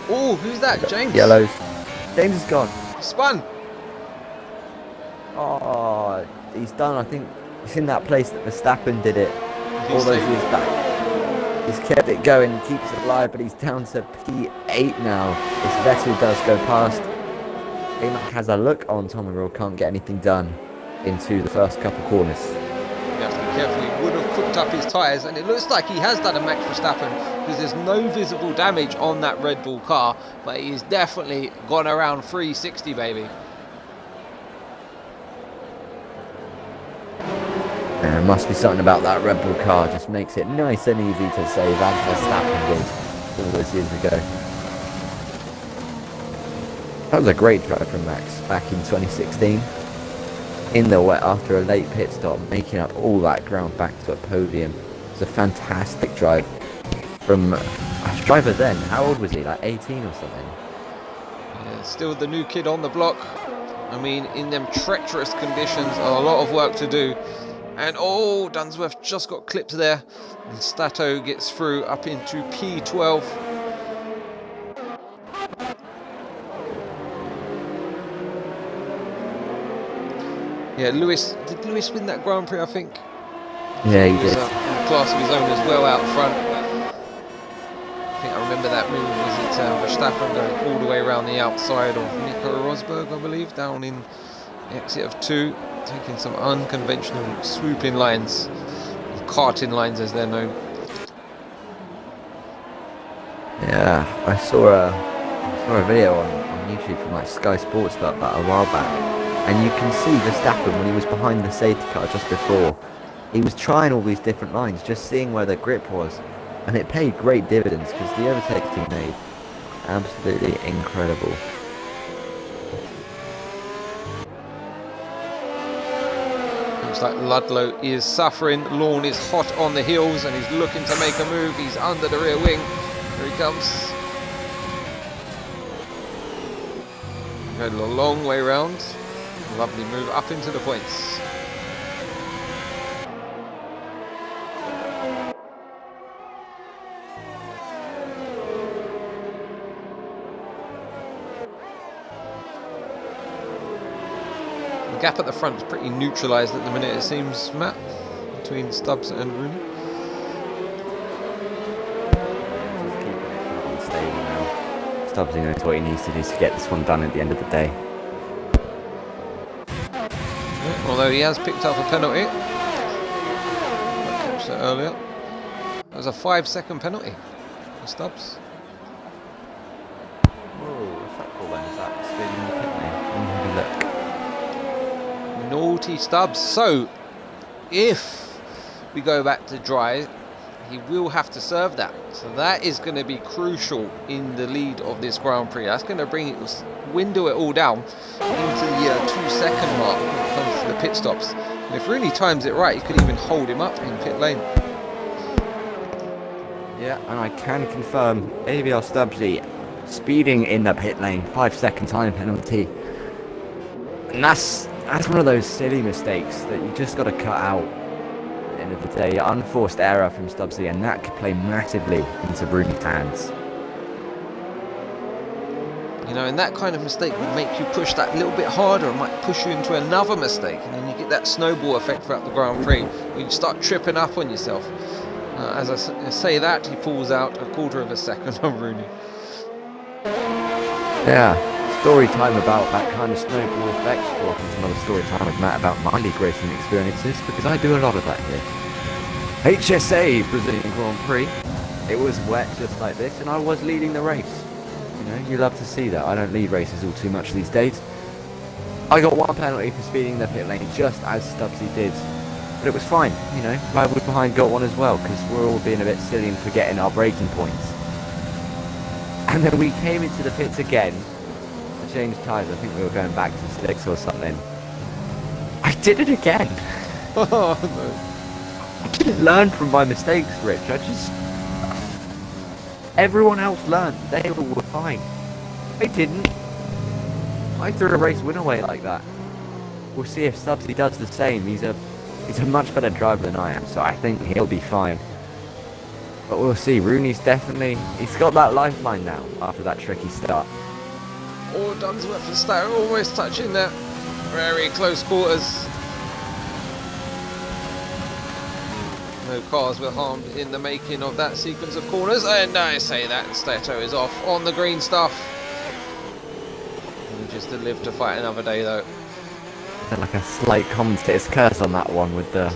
Speaker 1: Oh, who's that? James?
Speaker 2: Yellows. James is gone.
Speaker 1: Spun.
Speaker 2: Oh, he's done. I think it's in that place that Verstappen did it all those years back. He's kept it going, keeps it alive, but he's down to P8 now. If Vettel does go past, Amac has a look on Tom and Roll, can't get anything done into the first couple corners.
Speaker 1: You have to be careful. He would have cooked up his tyres, and it looks like he has done a Max Verstappen because there's no visible damage on that Red Bull car, but he's definitely gone around 360, baby.
Speaker 2: There must be something about that Red Bull car, just makes it nice and easy to save as Verstappen did all those years ago. That was a great drive from Max back in 2016. In the wet after a late pit stop, making up all that ground back to a podium. It was a fantastic drive from a driver then. How old was he? Like 18 or something?
Speaker 1: Yeah, still the new kid on the block. I mean, in them treacherous conditions, a lot of work to do. And oh, Dunsworth just got clipped there. And Stato gets through up into P12. Yeah, did Lewis win that Grand Prix, I think?
Speaker 2: Yeah, he
Speaker 1: was
Speaker 2: did.
Speaker 1: In a class of his own as well out front. I think I remember that move. Was it Verstappen going all the way around the outside of Nico Rosberg, I believe, down in the exit of 2, taking some unconventional swooping lines, or karting lines as they're known.
Speaker 2: Yeah, I saw a video on YouTube from like Sky Sports about that a while back. And you can see Verstappen when he was behind the safety car just before. He was trying all these different lines, just seeing where the grip was. And it paid great dividends because the overtakes he made, absolutely incredible.
Speaker 1: Looks like Ludlow is suffering. Lorne is hot on the heels and he's looking to make a move. He's under the rear wing. Here he comes. Going a long way round. Lovely move up into the points. The gap at the front is pretty neutralised at the minute, it seems, Matt, between Stubbs and Rooney.
Speaker 2: Just keep it stable now. Stubbs knows what he needs to do to get this one done at the end of the day.
Speaker 1: Although he has picked up a penalty. I catch that earlier. That was a 5-second penalty for Stubbs.
Speaker 2: Whoa, what's that called then? Is that speeding in the pit lane? Let me have a look.
Speaker 1: Naughty Stubbs. So, if we go back to dry, he will have to serve that. So that is going to be crucial in the lead of this Grand Prix. That's going to window it all down into the 2-second mark when it comes to the pit stops. And if Rooney times it right, he could even hold him up in pit lane.
Speaker 2: Yeah, and I can confirm ABR Stubbsy speeding in the pit lane, 5-second time penalty. And that's one of those silly mistakes that you just got to cut out at the end of the day. Unforced error from Stubbsy, and that could play massively into Rooney's hands.
Speaker 1: You know, and that kind of mistake would make you push that little bit harder and might push you into another mistake, and then you get that snowball effect throughout the Grand Prix where you start tripping up on yourself. As I say that, he pulls out a quarter of a second on Rooney.
Speaker 2: Yeah, story time about that kind of snowball effect. Welcome to another story time with Matt about my league racing experiences, because I do a lot of that here. HSA Brazilian Grand Prix. It was wet just like this, and I was leading the race. You know, you love to see that. I don't lead races all too much these days. I got one penalty for speeding in the pit lane, just as Stubbsy did. But it was fine, you know. Rivals behind got one as well, because we're all being a bit silly and forgetting our braking points. And then we came into the pits again. I changed tyres. I think we were going back to slicks or something. I did it again.
Speaker 1: Oh, no.
Speaker 2: I didn't learn from my mistakes, Rich. Everyone else learned. They all were fine. I didn't. I threw a race win away like that. We'll see if Stubbsy does the same. He's a much better driver than I am, so I think he'll be fine. But we'll see. Rooney's he's got that lifeline now after that tricky start.
Speaker 1: All done to Verstappen, almost touching that. Very close quarters. No cars were harmed in the making of that sequence of corners, and I say that Stato is off on the green stuff. And just to live to fight another day, though.
Speaker 2: Like a slight commentator's curse on that one with the...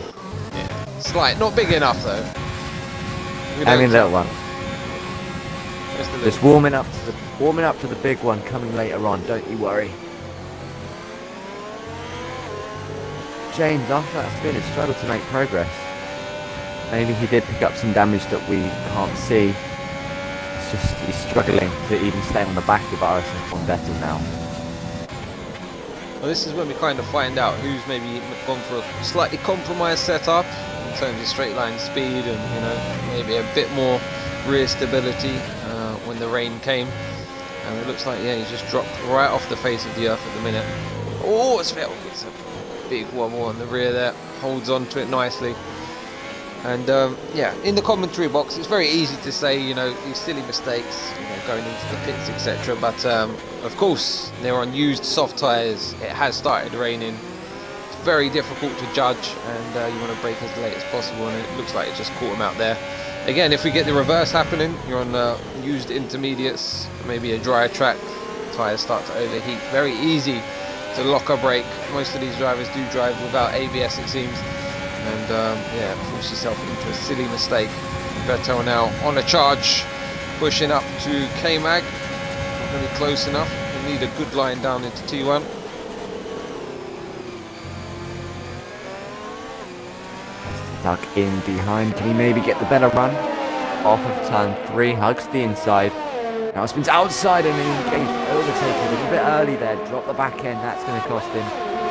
Speaker 1: Yeah, slight, not big enough though.
Speaker 2: Little one.
Speaker 1: Just
Speaker 2: warming up to the big one coming later on. Don't you worry. James, after that spin, has struggled to make progress. Maybe he did pick up some damage that we can't see. It's just he's struggling to even stay on the back of RSF on Vettel now.
Speaker 1: Well, this is when we kind of find out who's maybe gone for a slightly compromised setup in terms of straight line speed and, you know, maybe a bit more rear stability when the rain came. And it looks like, yeah, he's just dropped right off the face of the earth at the minute. Oh, it's a big one more on the rear there. Holds on to it nicely. And yeah, in the commentary box, it's very easy to say, you know, these silly mistakes, you know, going into the pits, etc. But of course, they're on used soft tyres. It has started raining. It's very difficult to judge, and you want to brake as late as possible. And it looks like it just caught him out there. Again, if we get the reverse happening, you're on used intermediates, maybe a drier track. Tyres start to overheat. Very easy to lock a brake. Most of these drivers do drive without ABS, it seems. And yeah, force yourself into a silly mistake. Vettel now on a charge, pushing up to K-Mag. Not really close enough. We need a good line down into T1.
Speaker 2: Stuck in behind. Can he maybe get the better run? Off of turn 3, hugs the inside. Now spins outside and then overtake a little bit early there. Drop the back end. That's going to cost him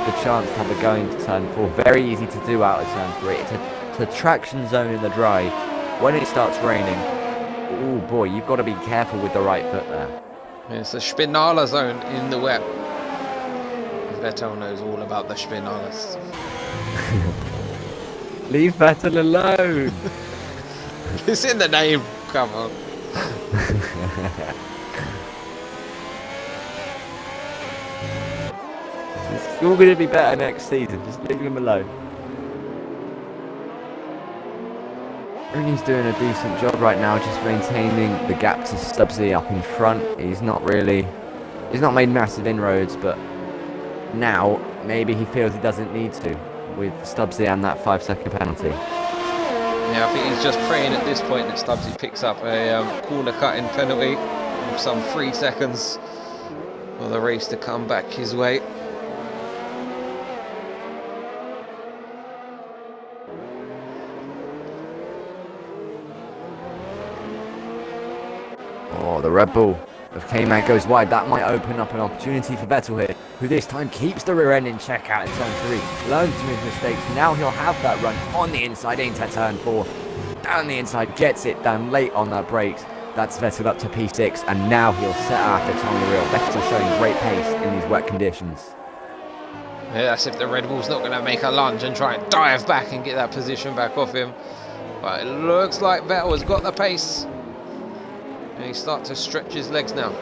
Speaker 2: the chance to have a go into turn 4. Very easy to do out of turn 3. It's a traction zone in the dry. When it starts raining, oh boy, you've got to be careful with the right foot there.
Speaker 1: It's a Spinala zone in the wet. Vettel knows all about the Spinalas.
Speaker 2: Leave Vettel alone.
Speaker 1: It's in the name. Come on.
Speaker 2: It's all going to be better next season. Just leave him alone. Rooney's doing a decent job right now, just maintaining the gap to Stubbsy up in front. He's not made massive inroads, but now maybe he feels he doesn't need to with Stubbsy and that 5-second penalty.
Speaker 1: Yeah, I think he's just praying at this point that Stubbsy picks up a corner cutting penalty with some 3 seconds for the race to come back his way.
Speaker 2: Oh, the Red Bull of K-Man goes wide. That might open up an opportunity for Vettel here, who this time keeps the rear end in check out in turn 3. Learns from his mistakes. Now he'll have that run on the inside into turn 4. Down the inside, gets it down late on that brakes. That's Vettel up to P6, and now he'll set after on the rear. Vettel showing great pace in these wet conditions.
Speaker 1: Yeah, that's if the Red Bull's not going to make a lunge and try and dive back and get that position back off him. But it looks like Vettel has got the pace. And he starts to stretch his legs now.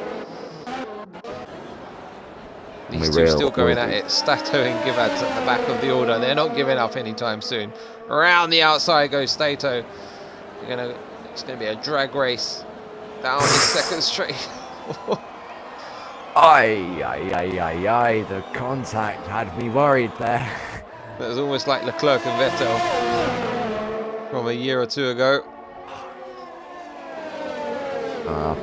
Speaker 1: These two still going at it. Stato and Givad's at the back of the order. They're not giving up anytime soon. Around the outside goes Stato. It's going to be a drag race down the second straight.
Speaker 2: Aye, the contact had me worried there.
Speaker 1: That was almost like Leclerc and Vettel from a year or two ago.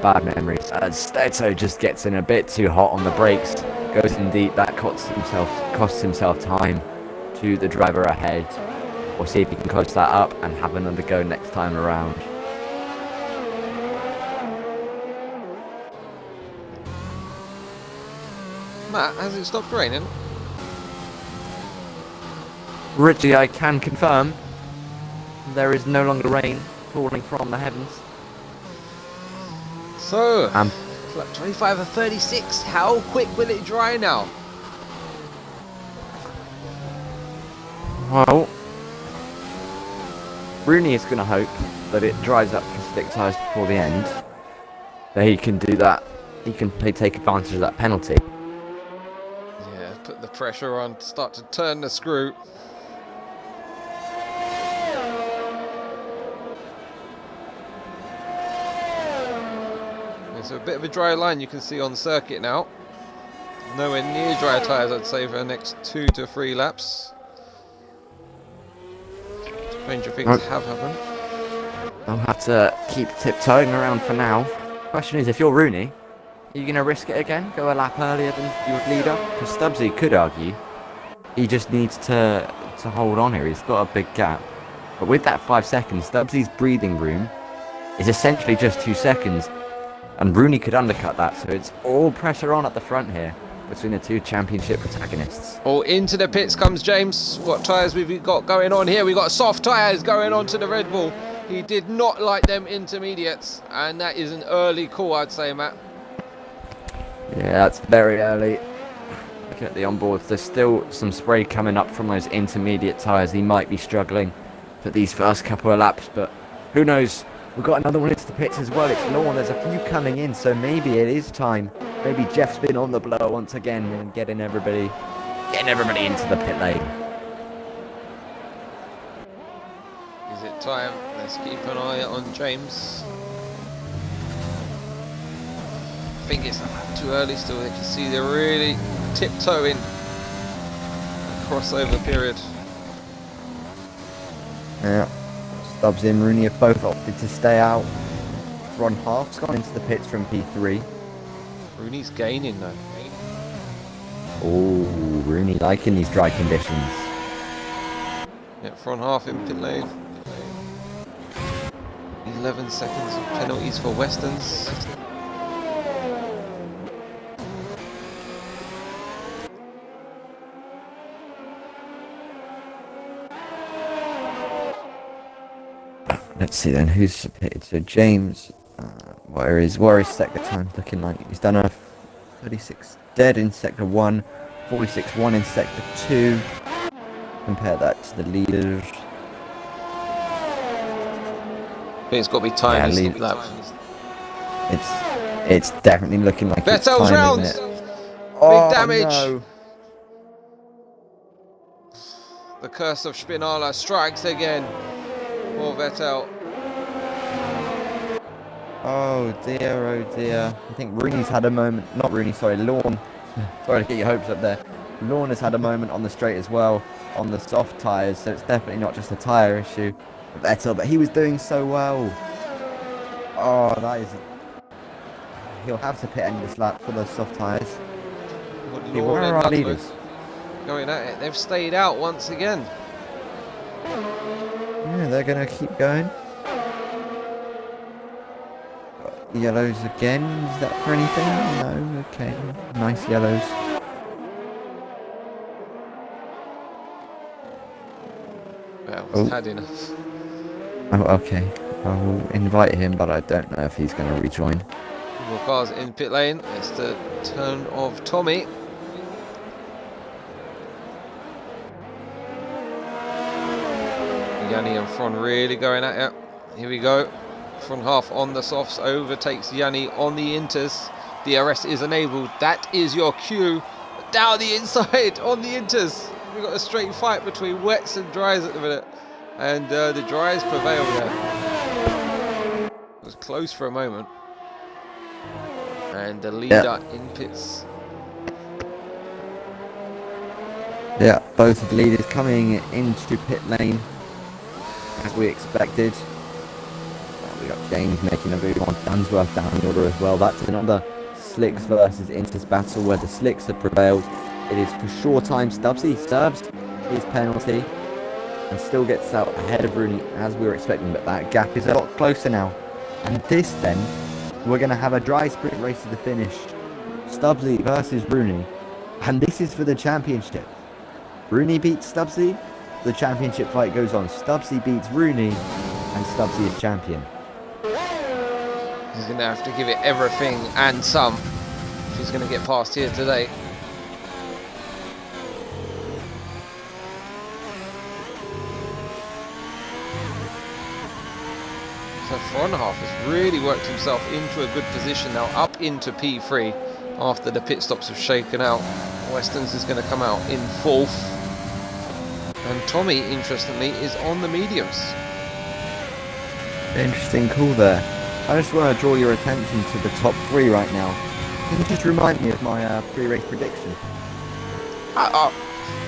Speaker 2: Bad memories. Stato just gets in a bit too hot on the brakes. Goes in deep. That costs himself time to the driver ahead. We'll see if he can close that up and have another go next time around.
Speaker 1: Matt, has it stopped raining?
Speaker 2: Richie, I can confirm there is no longer rain falling from the heavens.
Speaker 1: So, like 25 or 36. How quick will it dry now?
Speaker 2: Well, Rooney is going to hope that it dries up for slick tyres before the end. That he can do that. He can take advantage of that penalty.
Speaker 1: Yeah, put the pressure on, start to turn the screw. It's a bit of a dry line you can see on the circuit now. Nowhere near dry tyres, I'd say, for the next 2 to 3 laps. Stranger things have happened.
Speaker 2: I'll have to keep tiptoeing around for now. Question is, if you're Rooney, are you going to risk it again? Go a lap earlier than your leader? Because Stubbsy could argue he just needs to hold on here. He's got a big gap. But with that 5 seconds, Stubbsy's breathing room is essentially just 2 seconds. And Rooney could undercut that, so it's all pressure on at the front here between the two championship protagonists.
Speaker 1: Oh, into the pits comes James. What tyres we've got going on here? We've got soft tyres going on to the Red Bull. He did not like them intermediates, and that is an early call, I'd say, Matt.
Speaker 2: Yeah, that's very early. Looking at the onboards, there's still some spray coming up from those intermediate tyres. He might be struggling for these first couple of laps, but who knows? We've got another one into the pits as well. It's Lawn. There's a few coming in, so maybe it is time. Maybe Jeff's been on the blower once again and getting everybody into the pit lane.
Speaker 1: Is it time? Let's keep an eye on James. I think it's too early still. They can see they're really tiptoeing. Crossover period.
Speaker 2: Yeah. Stubbs and Rooney have both opted to stay out. Ron Half's gone into the pits from P3.
Speaker 1: Rooney's gaining though.
Speaker 2: Oh, Rooney liking these dry conditions.
Speaker 1: Yeah, front half in pit lane. 11 seconds of penalties for Westerns.
Speaker 2: Let's see then, who's pitted? So James, what is sector time looking like? He's done a 36 dead in sector 1, 46-1 in sector 2. Compare that to the leaders.
Speaker 1: I think it's got to be time.
Speaker 2: It's definitely looking like
Speaker 1: Vettel's
Speaker 2: it's time,
Speaker 1: round.
Speaker 2: isn't it?
Speaker 1: Big damage.
Speaker 2: No.
Speaker 1: The curse of Spinala strikes again. Poor Vettel.
Speaker 2: Oh dear. I think Rooney's had a moment. Not Rooney, sorry, Lawn. Sorry to get your hopes up there. Lawn has had a moment on the straight as well, on the soft tyres, so it's definitely not just a tyre issue. Vettel, but he was doing so well. Oh, that is... He'll have to pit end this lap for those soft tyres. Where are our leaders?
Speaker 1: Going at it. They've stayed out once again.
Speaker 2: Yeah, they're going to keep going. Yellows again. Is that for anything? No. Okay. Nice yellows.
Speaker 1: Well,
Speaker 2: Oh.
Speaker 1: had enough.
Speaker 2: Oh, okay. I'll invite him, but I don't know if he's going to rejoin.
Speaker 1: More cars in pit lane. It's the turn of Tommy. Yanni and Fron really going at it. Here we go. Front half on the softs, overtakes Yanni on the inters. DRS is enabled. That is your cue. Down the inside on the inters. We've got a straight fight between wets and dries at the minute. And the dries prevail there. It was close for a moment. And the leader in pits.
Speaker 2: Yeah, both of the leaders coming into pit lane as we expected. We got James making a move on Dunsworth down the order as well. That's another Slicks versus Inters battle where the Slicks have prevailed. It is for sure time. Stubbsy serves his penalty and still gets out ahead of Rooney as we were expecting, but that gap is a lot closer now. And this then, we're going to have a dry sprint race to the finish. Stubbsy versus Rooney. And this is for the championship. Rooney beats Stubbsy, the championship fight goes on. Stubbsy beats Rooney, and Stubbsy is champion.
Speaker 1: He's going to have to give it everything and some if he's going to get past here today. So Fronhoff has really worked himself into a good position now, up into P3 after the pit stops have shaken out. Westons is going to come out in 4th. And Tommy, interestingly, is on the mediums.
Speaker 2: Interesting call there. I just want to draw your attention to the top 3 right now. Can you just remind me of my pre-race prediction?
Speaker 1: I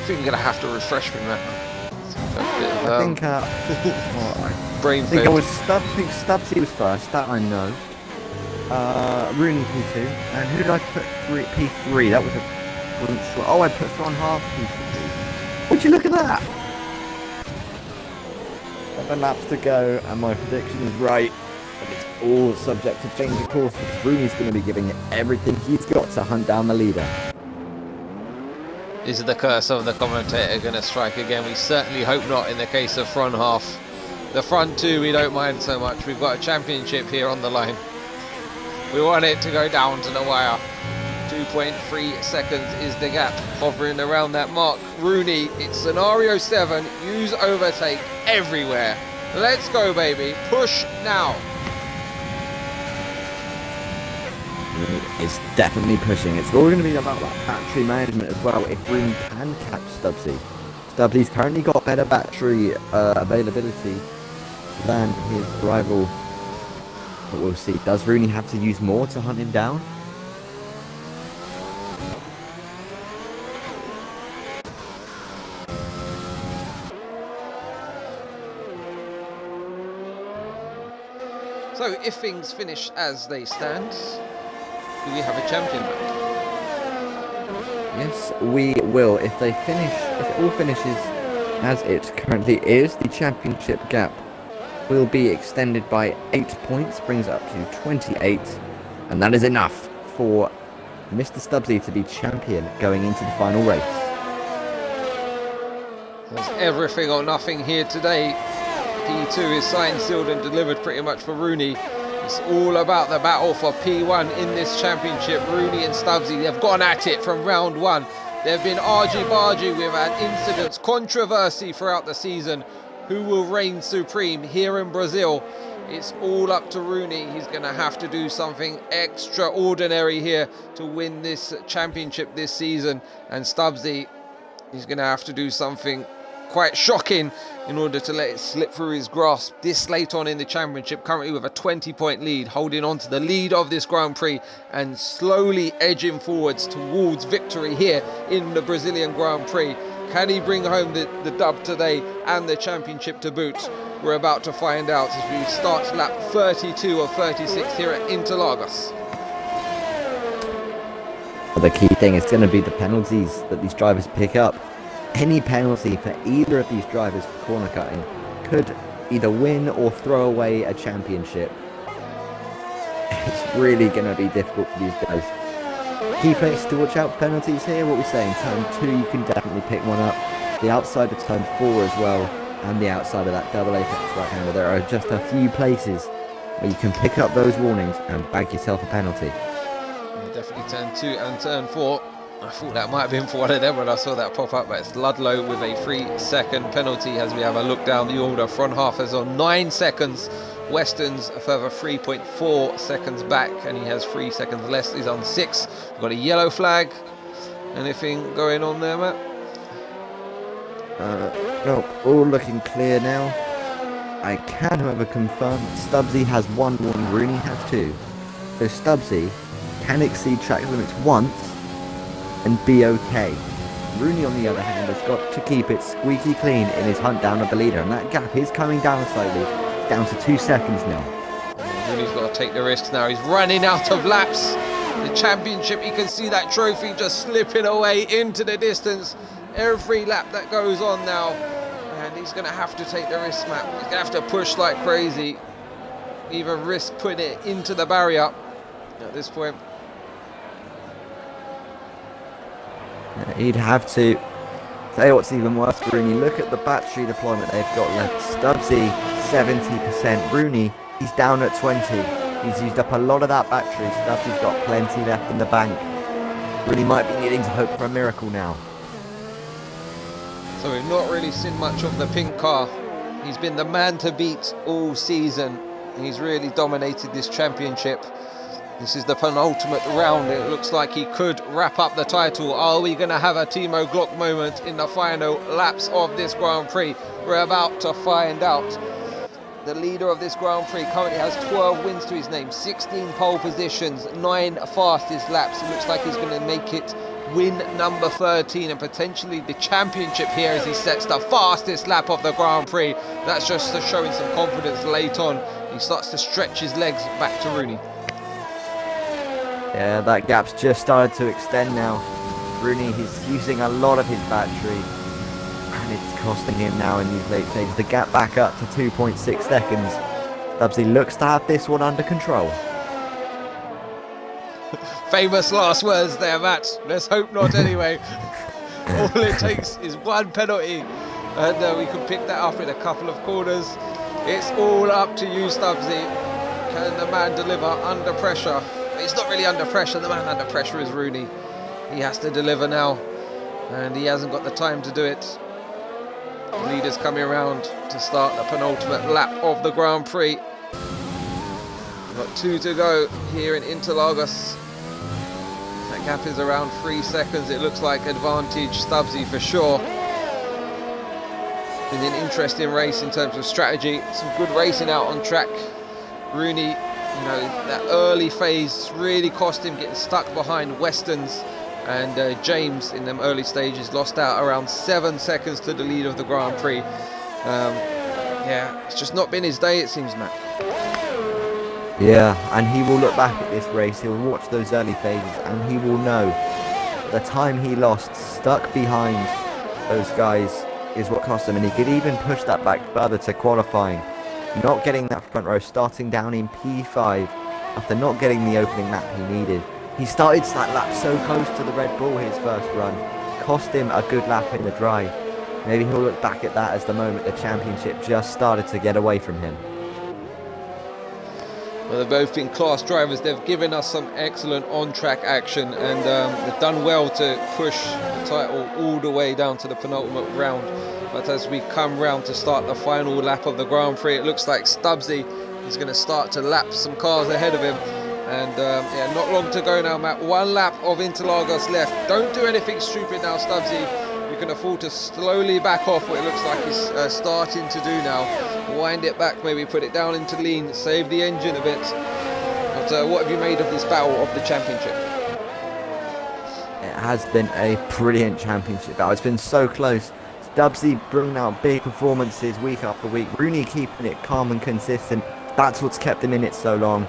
Speaker 1: think you're going to have to refresh me, Matt.
Speaker 2: I think
Speaker 1: brain
Speaker 2: I think
Speaker 1: failed.
Speaker 2: Stubbsy was first, that I know. Rooney P2, and who did I put P3? That was wasn't sure. Oh, I put Fronhoff P3. Would you look at that? 7 laps to go, and my prediction is right. But it's all subject to change of course because Rooney's going to be giving it everything he's got to hunt down the leader.
Speaker 1: Is the curse of the commentator going to strike again? We certainly hope not in the case of front half. The front 2 we don't mind so much. We've got a championship here on the line. We want it to go down to the wire. 2.3 seconds is the gap, hovering around that mark. Rooney, it's scenario 7. Use overtake everywhere. Let's go, baby. Push now.
Speaker 2: It's definitely pushing. It's all going to be about that battery management as well. If Rooney can catch Stubbsy. Stubbsy's currently got better battery availability than his rival. But we'll see. Does Rooney have to use more to hunt him down?
Speaker 1: So, if things finish as they stand, do we have a champion back?
Speaker 2: Yes, we will. If it all finishes as it currently is, the championship gap will be extended by 8 points, brings it up to 28, and that is enough for Mr. Stubbsy to be champion going into the final race.
Speaker 1: There's everything or nothing here today. P2 is signed, sealed and delivered pretty much for Rooney. It's all about the battle for P1 in this championship. Rooney and Stubbsy, they've gone at it from round 1. They've been argy-bargy. We've had incidents, controversy throughout the season. Who will reign supreme here in Brazil? It's all up to Rooney. He's going to have to do something extraordinary here to win this championship this season. And Stubbsy, he's going to have to do something quite shocking in order to let it slip through his grasp this late on in the championship, currently with a 20-point lead, holding on to the lead of this Grand Prix and slowly edging forwards towards victory here in the Brazilian Grand Prix. Can he bring home the dub today and the championship to boot? We're about to find out as we start lap 32 of 36 here at Interlagos.
Speaker 2: Well, the key thing is going to be the penalties that these drivers pick up. Any penalty for either of these drivers for corner cutting could either win or throw away a championship. It's really going to be difficult for these guys. Key place to watch out for penalties here. What we're saying, turn 2 you can definitely pick one up. The outside of turn 4 as well, and the outside of that double apex right hander. There are just a few places where you can pick up those warnings and bag yourself a penalty.
Speaker 1: Definitely turn 2 and turn 4. I thought that might have been for one of them when I saw that pop up, but it's Ludlow with a 3-second penalty as we have a look down the order. Front half is on 9 seconds. Weston's a further 3.4 seconds back, and he has 3 seconds less. He's on 6. We've got a yellow flag. Anything going on there, Matt?
Speaker 2: No, all looking clear now. I can, however, confirm Stubbsy has 1 warning, Rooney has 2. So Stubbsy can exceed track limits once and be okay. Rooney, on the other hand, has got to keep it squeaky clean in his hunt down of the leader, and that gap is coming down slightly. It's down to 2 seconds now.
Speaker 1: Rooney's got to take the risks now. He's running out of laps. The championship, you can see that trophy just slipping away into the distance. Every lap that goes on now, and he's going to have to take the risk, Matt. He's going to have to push like crazy, even risk putting it into the barrier at this point.
Speaker 2: He'd have to. Tell you what's even worse, Rooney, look at the battery deployment they've got left. Stubbsy 70%, Rooney, he's down at 20. He's used up a lot of that battery. Stubbsy's got plenty left in the bank. Rooney might be needing to hope for a miracle now.
Speaker 1: So we've not really seen much of the pink car. He's been the man to beat all season. He's really dominated this championship. This is the penultimate round. It looks like he could wrap up the title. Are we going to have a Timo Glock moment in the final laps of this Grand Prix? We're about to find out. The leader of this Grand Prix currently has 12 wins to his name, 16 pole positions, 9 fastest laps. It looks like he's going to make it win number 13 and potentially the championship here as he sets the fastest lap of the Grand Prix. That's just showing some confidence late on. He starts to stretch his legs back to Rooney.
Speaker 2: Yeah, that gap's just started to extend now. Rooney is using a lot of his battery, and it's costing him now in these late stages. The gap back up to 2.6 seconds. Stubbsy looks to have this one under control.
Speaker 1: Famous last words there, Matt. Let's hope not anyway. All it takes is one penalty, and we can pick that up in a couple of corners. It's all up to you, Stubbsy. Can the man deliver under pressure? He's not really under pressure. The man under pressure is Rooney. He has to deliver now, and he hasn't got the time to do it. The leader's coming around to start the penultimate lap of the Grand Prix. We've got 2 to go here in Interlagos. That gap is around 3 seconds. It looks like advantage Stubbsy for sure. Been an interesting race in terms of strategy. Some good racing out on track. Rooney, you know, that early phase really cost him, getting stuck behind Weston's, and James in them early stages lost out around 7 seconds to the lead of the Grand Prix. Yeah, it's just not been his day, it seems, Matt.
Speaker 2: Yeah, and he will look back at this race, he'll watch those early phases, and he will know that the time he lost stuck behind those guys is what cost him, and he could even push that back further to qualifying. Not getting that front row, starting down in P5 after not getting the opening lap he needed. He started that lap so close to the Red Bull his first run, cost him a good lap in the dry. Maybe he'll look back at that as the moment the championship just started to get away from him.
Speaker 1: Well, they've both been class drivers. They've given us some excellent on-track action, and they've done well to push the title all the way down to the penultimate round. But as we come round to start the final lap of the Grand Prix, it looks like Stubbsy is going to start to lap some cars ahead of him. And yeah, not long to go now, Matt. 1 lap of Interlagos left. Don't do anything stupid now, Stubbsy. You can afford to slowly back off what it looks like he's starting to do now. Wind it back, maybe put it down into lean, save the engine a bit. But what have you made of this battle of the championship?
Speaker 2: It has been a brilliant championship battle. It's been so close. Stubbsy bringing out big performances week after week. Rooney keeping it calm and consistent. That's what's kept him in it so long.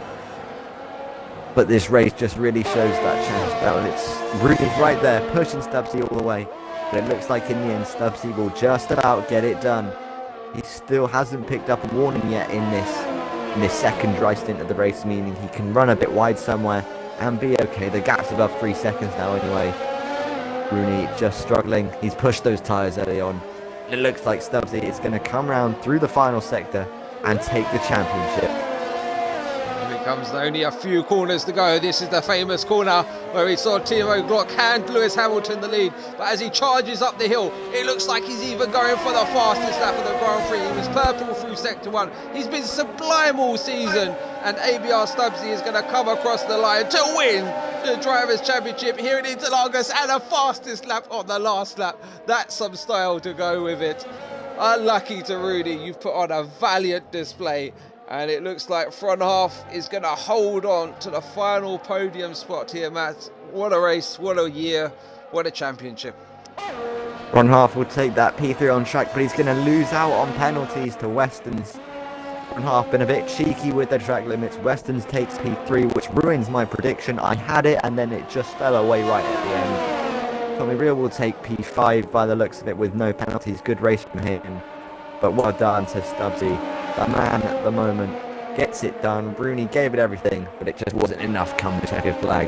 Speaker 2: But this race just really shows that chance battle. It's Rooney's right there, pushing Stubbsy all the way. But it looks like in the end, Stubbsy will just about get it done. He still hasn't picked up a warning yet in this. in this second dry stint of the race, meaning he can run a bit wide somewhere and be okay. The gap's above 3 seconds now anyway. Rooney just struggling. He's pushed those tyres early on. It looks like Stubbsy is going to come round through the final sector and take the championship.
Speaker 1: Here it comes, only a few corners to go. This is the famous corner where we saw Timo Glock hand Lewis Hamilton the lead. But as he charges up the hill, it looks like he's even going for the fastest lap of the Grand Prix. He was purple through sector 1. He's been sublime all season. And ABR Stubbsy is going to come across the line to win the Drivers' Championship here in Interlagos and the fastest lap on the last lap. That's some style to go with it. Unlucky to Rudy, you've put on a valiant display, and it looks like front half is going to hold on to the final podium spot here, Matt. What a race, what a year, what a championship.
Speaker 2: Front half will take that P3 on track, but he's going to lose out on penalties to Weston's. Front half been a bit cheeky with the track limits. Weston's takes P3, which ruins my prediction. I had it, and then it just fell away right at the end. Tommy Real will take P5 by the looks of it with no penalties. Good race from him. But well done to Stubbsy. The man at the moment gets it done. Rooney gave it everything, but it just wasn't enough come the checkered flag.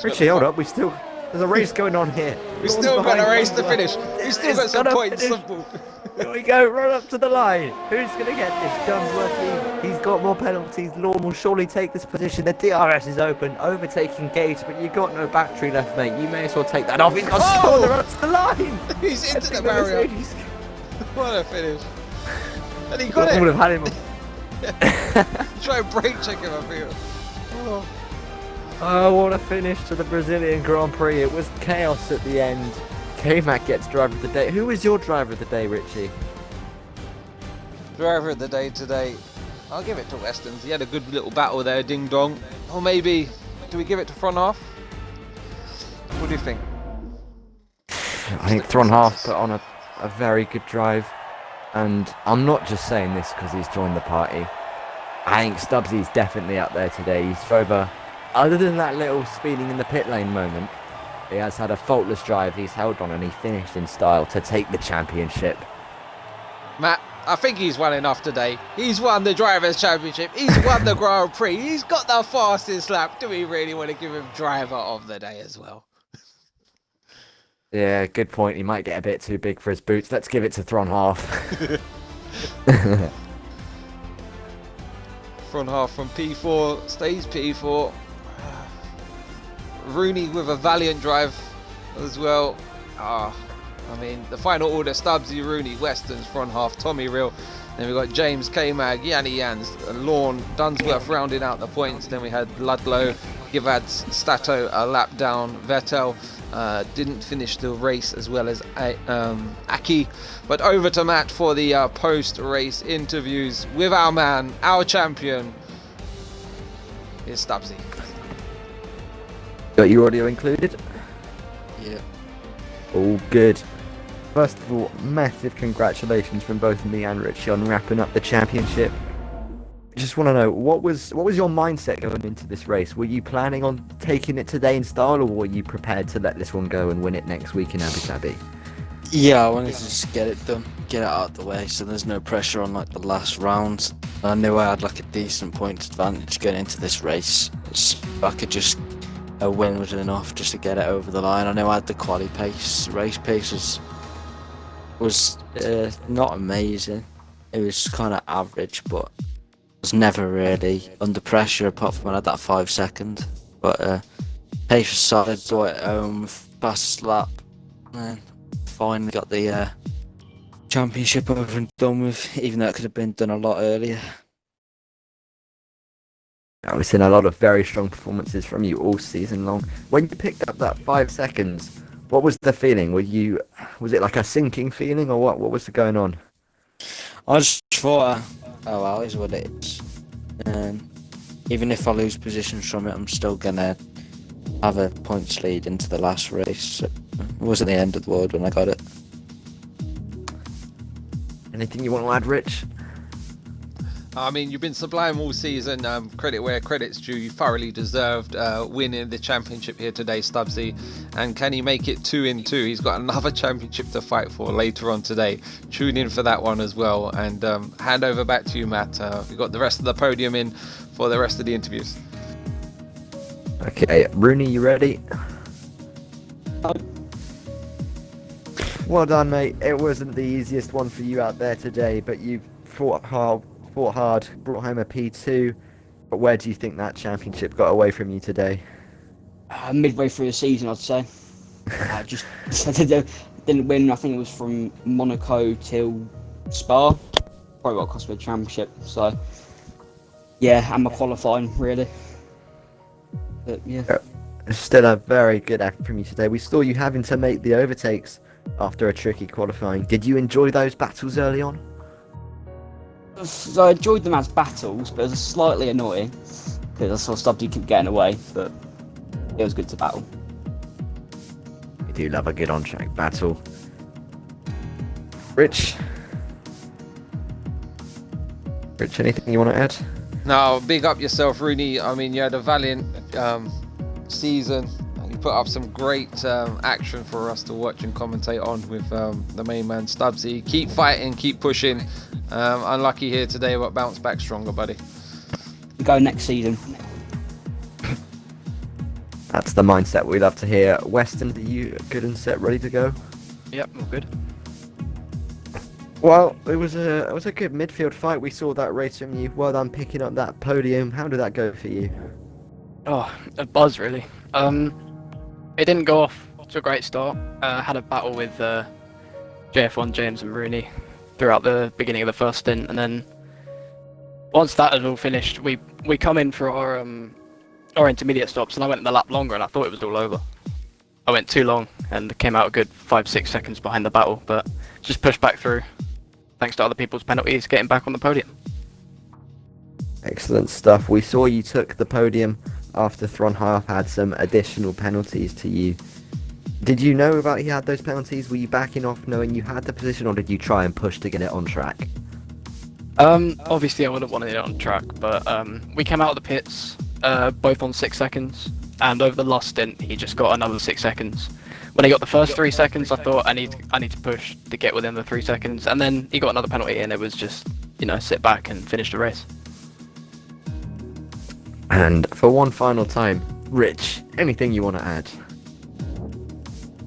Speaker 2: Richie, hold up. There's a race going on here.
Speaker 1: We've still got a race to finish. We've still got some points.
Speaker 2: Here we go, run up to the line. Who's going to get this? Dunsworth, he's got more penalties. Lorne will surely take this position. The DRS is open, overtaking Gage, but you've got no battery left, mate. You may as well take that off. He's got to run up to the line.
Speaker 1: He's into the barrier. What a finish. And he got it.
Speaker 2: I would have had him.
Speaker 1: Try and brake check him up here.
Speaker 2: Oh, what a finish to the Brazilian Grand Prix. It was chaos at the end. K-Mac gets driver of the day. Who was your driver of the day, Richie?
Speaker 1: Driver of the day today, I'll give it to Weston's. He had a good little battle there, ding dong. Or maybe, do we give it to front half? What do you think?
Speaker 2: I think front half put on a very good drive. And I'm not just saying this because he's joined the party. I think Stubbsy's definitely up there today. He's drove other than that little speeding in the pit lane moment, he has had a faultless drive. He's held on and he finished in style to take the championship.
Speaker 1: Matt, I think he's won enough today. He's won the Drivers' Championship. He's won the Grand Prix. He's got the fastest lap. Do we really want to give him driver of the day as well?
Speaker 2: Yeah, good point. He might get a bit too big for his boots. Let's give it to Thron half.
Speaker 1: Front half from P4 stays P4. Rooney with a valiant drive as well. I mean, the final order: Stubbsy, Rooney, Weston's front half, Tommy Real. Then we got James, K-Mag, Yanni Jans, Lorne, Dunsworth rounding out the points. Then we had Ludlow, Givads, Stato a lap down. Vettel didn't finish the race as well as Aki. But over to Matt for the post-race interviews with our man, our champion. Here's Stubbsy.
Speaker 2: Got your audio included?
Speaker 1: Yeah.
Speaker 2: All good. First of all, massive congratulations from both me and Richie on wrapping up the championship. Just want to know, what was your mindset going into this race? Were you planning on taking it today in style, or were you prepared to let this one go and win it next week in Abu Dhabi?
Speaker 3: Yeah, I wanted to just get it done, get it out of the way, so there's no pressure on like the last round. I knew I had like a decent point advantage going into this race, so I could just a win was enough just to get it over the line. I know I had the quali pace. Race pace was not amazing. It was kind of average, but was never really under pressure apart from when I had that 5 second. But pace was solid, got it home, fastest lap, and finally got the championship over and done with, even though it could have been done a lot earlier.
Speaker 2: We've seen a lot of very strong performances from you all season long. When you picked up that 5 seconds, what was the feeling? Was it like a sinking feeling, or what was going on?
Speaker 3: I just thought, oh well, is what it is. Even if I lose positions from it, I'm still gonna have a points lead into the last race. So it wasn't the end of the world when I got it.
Speaker 2: Anything you want to add, Rich?
Speaker 1: I mean, you've been sublime all season. Credit where credit's due. You thoroughly deserved winning the championship here today, Stubbsy. And can he make it 2 in 2? He's got another championship to fight for later on today. Tune in for that one as well. And hand over back to you, Matt. We've got the rest of the podium in for the rest of the interviews.
Speaker 2: Okay, Rooney, you ready? Well done, mate. It wasn't the easiest one for you out there today, but you fought hard, brought home a P2. But where do you think that championship got away from you today?
Speaker 4: Midway through the season, I'd say. Just didn't win. I think it was from Monaco till Spa. Probably what cost me a championship. So, yeah, and my qualifying, really. But, yeah.
Speaker 2: Still a very good effort from you today. We saw you having to make the overtakes after a tricky qualifying. Did you enjoy those battles early on?
Speaker 4: So I enjoyed them as battles, but it was slightly annoying because I saw Stubbsy keep getting away, but it was good to battle.
Speaker 2: We do love a good on-track battle. Rich, anything you want to add?
Speaker 1: No, big up yourself, Rooney. I mean, you had a valiant season. You put up some great action for us to watch and commentate on with the main man, Stubbsy. Keep fighting, keep pushing. Unlucky here today, but bounce back stronger, buddy.
Speaker 4: We go next season.
Speaker 2: That's the mindset we love to hear. Weston, are you good and set, ready to go?
Speaker 5: Yep, all good.
Speaker 2: Well, it was a good midfield fight. We saw that race from you. Well done picking up that podium. How did that go for you?
Speaker 5: Oh, a buzz really. It didn't go off to a great start. Had a battle with JF1, James and Rooney throughout the beginning of the first stint, and then once that had all finished, we come in for our intermediate stops, and I went the lap longer, and I thought it was all over. I went too long and came out a good 5-6 seconds behind the battle, but just pushed back through, thanks to other people's penalties, getting back on the podium.
Speaker 2: Excellent stuff. We saw you took the podium after Thron Half had some additional penalties to you. Did you know about he had those penalties? Were you backing off knowing you had the position, or did you try and push to get it on track?
Speaker 5: Obviously I would have wanted it on track, but we came out of the pits both on 6 seconds, and over the last stint he just got another 6 seconds. When he got the first 3 seconds, I thought I need to push to get within the 3 seconds, and then he got another penalty, and it was just, sit back and finish the race.
Speaker 2: And for one final time, Rich, anything you want to add?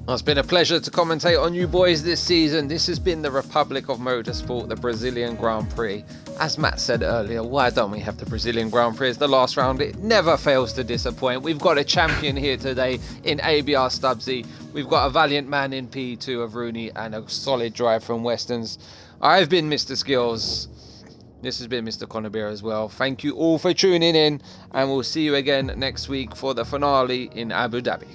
Speaker 1: Well, it's been a pleasure to commentate on you boys this season. This has been the Republic of Motorsport, the Brazilian Grand Prix. As Matt said earlier, why don't we have the Brazilian Grand Prix as the last round? It never fails to disappoint. We've got a champion here today in ABR Stubbsy. We've got a valiant man in P2 of Rooney and a solid drive from Westerns. I've been Mr. Skills. This has been Mr. Conabir as well. Thank you all for tuning in, and we'll see you again next week for the finale in Abu Dhabi.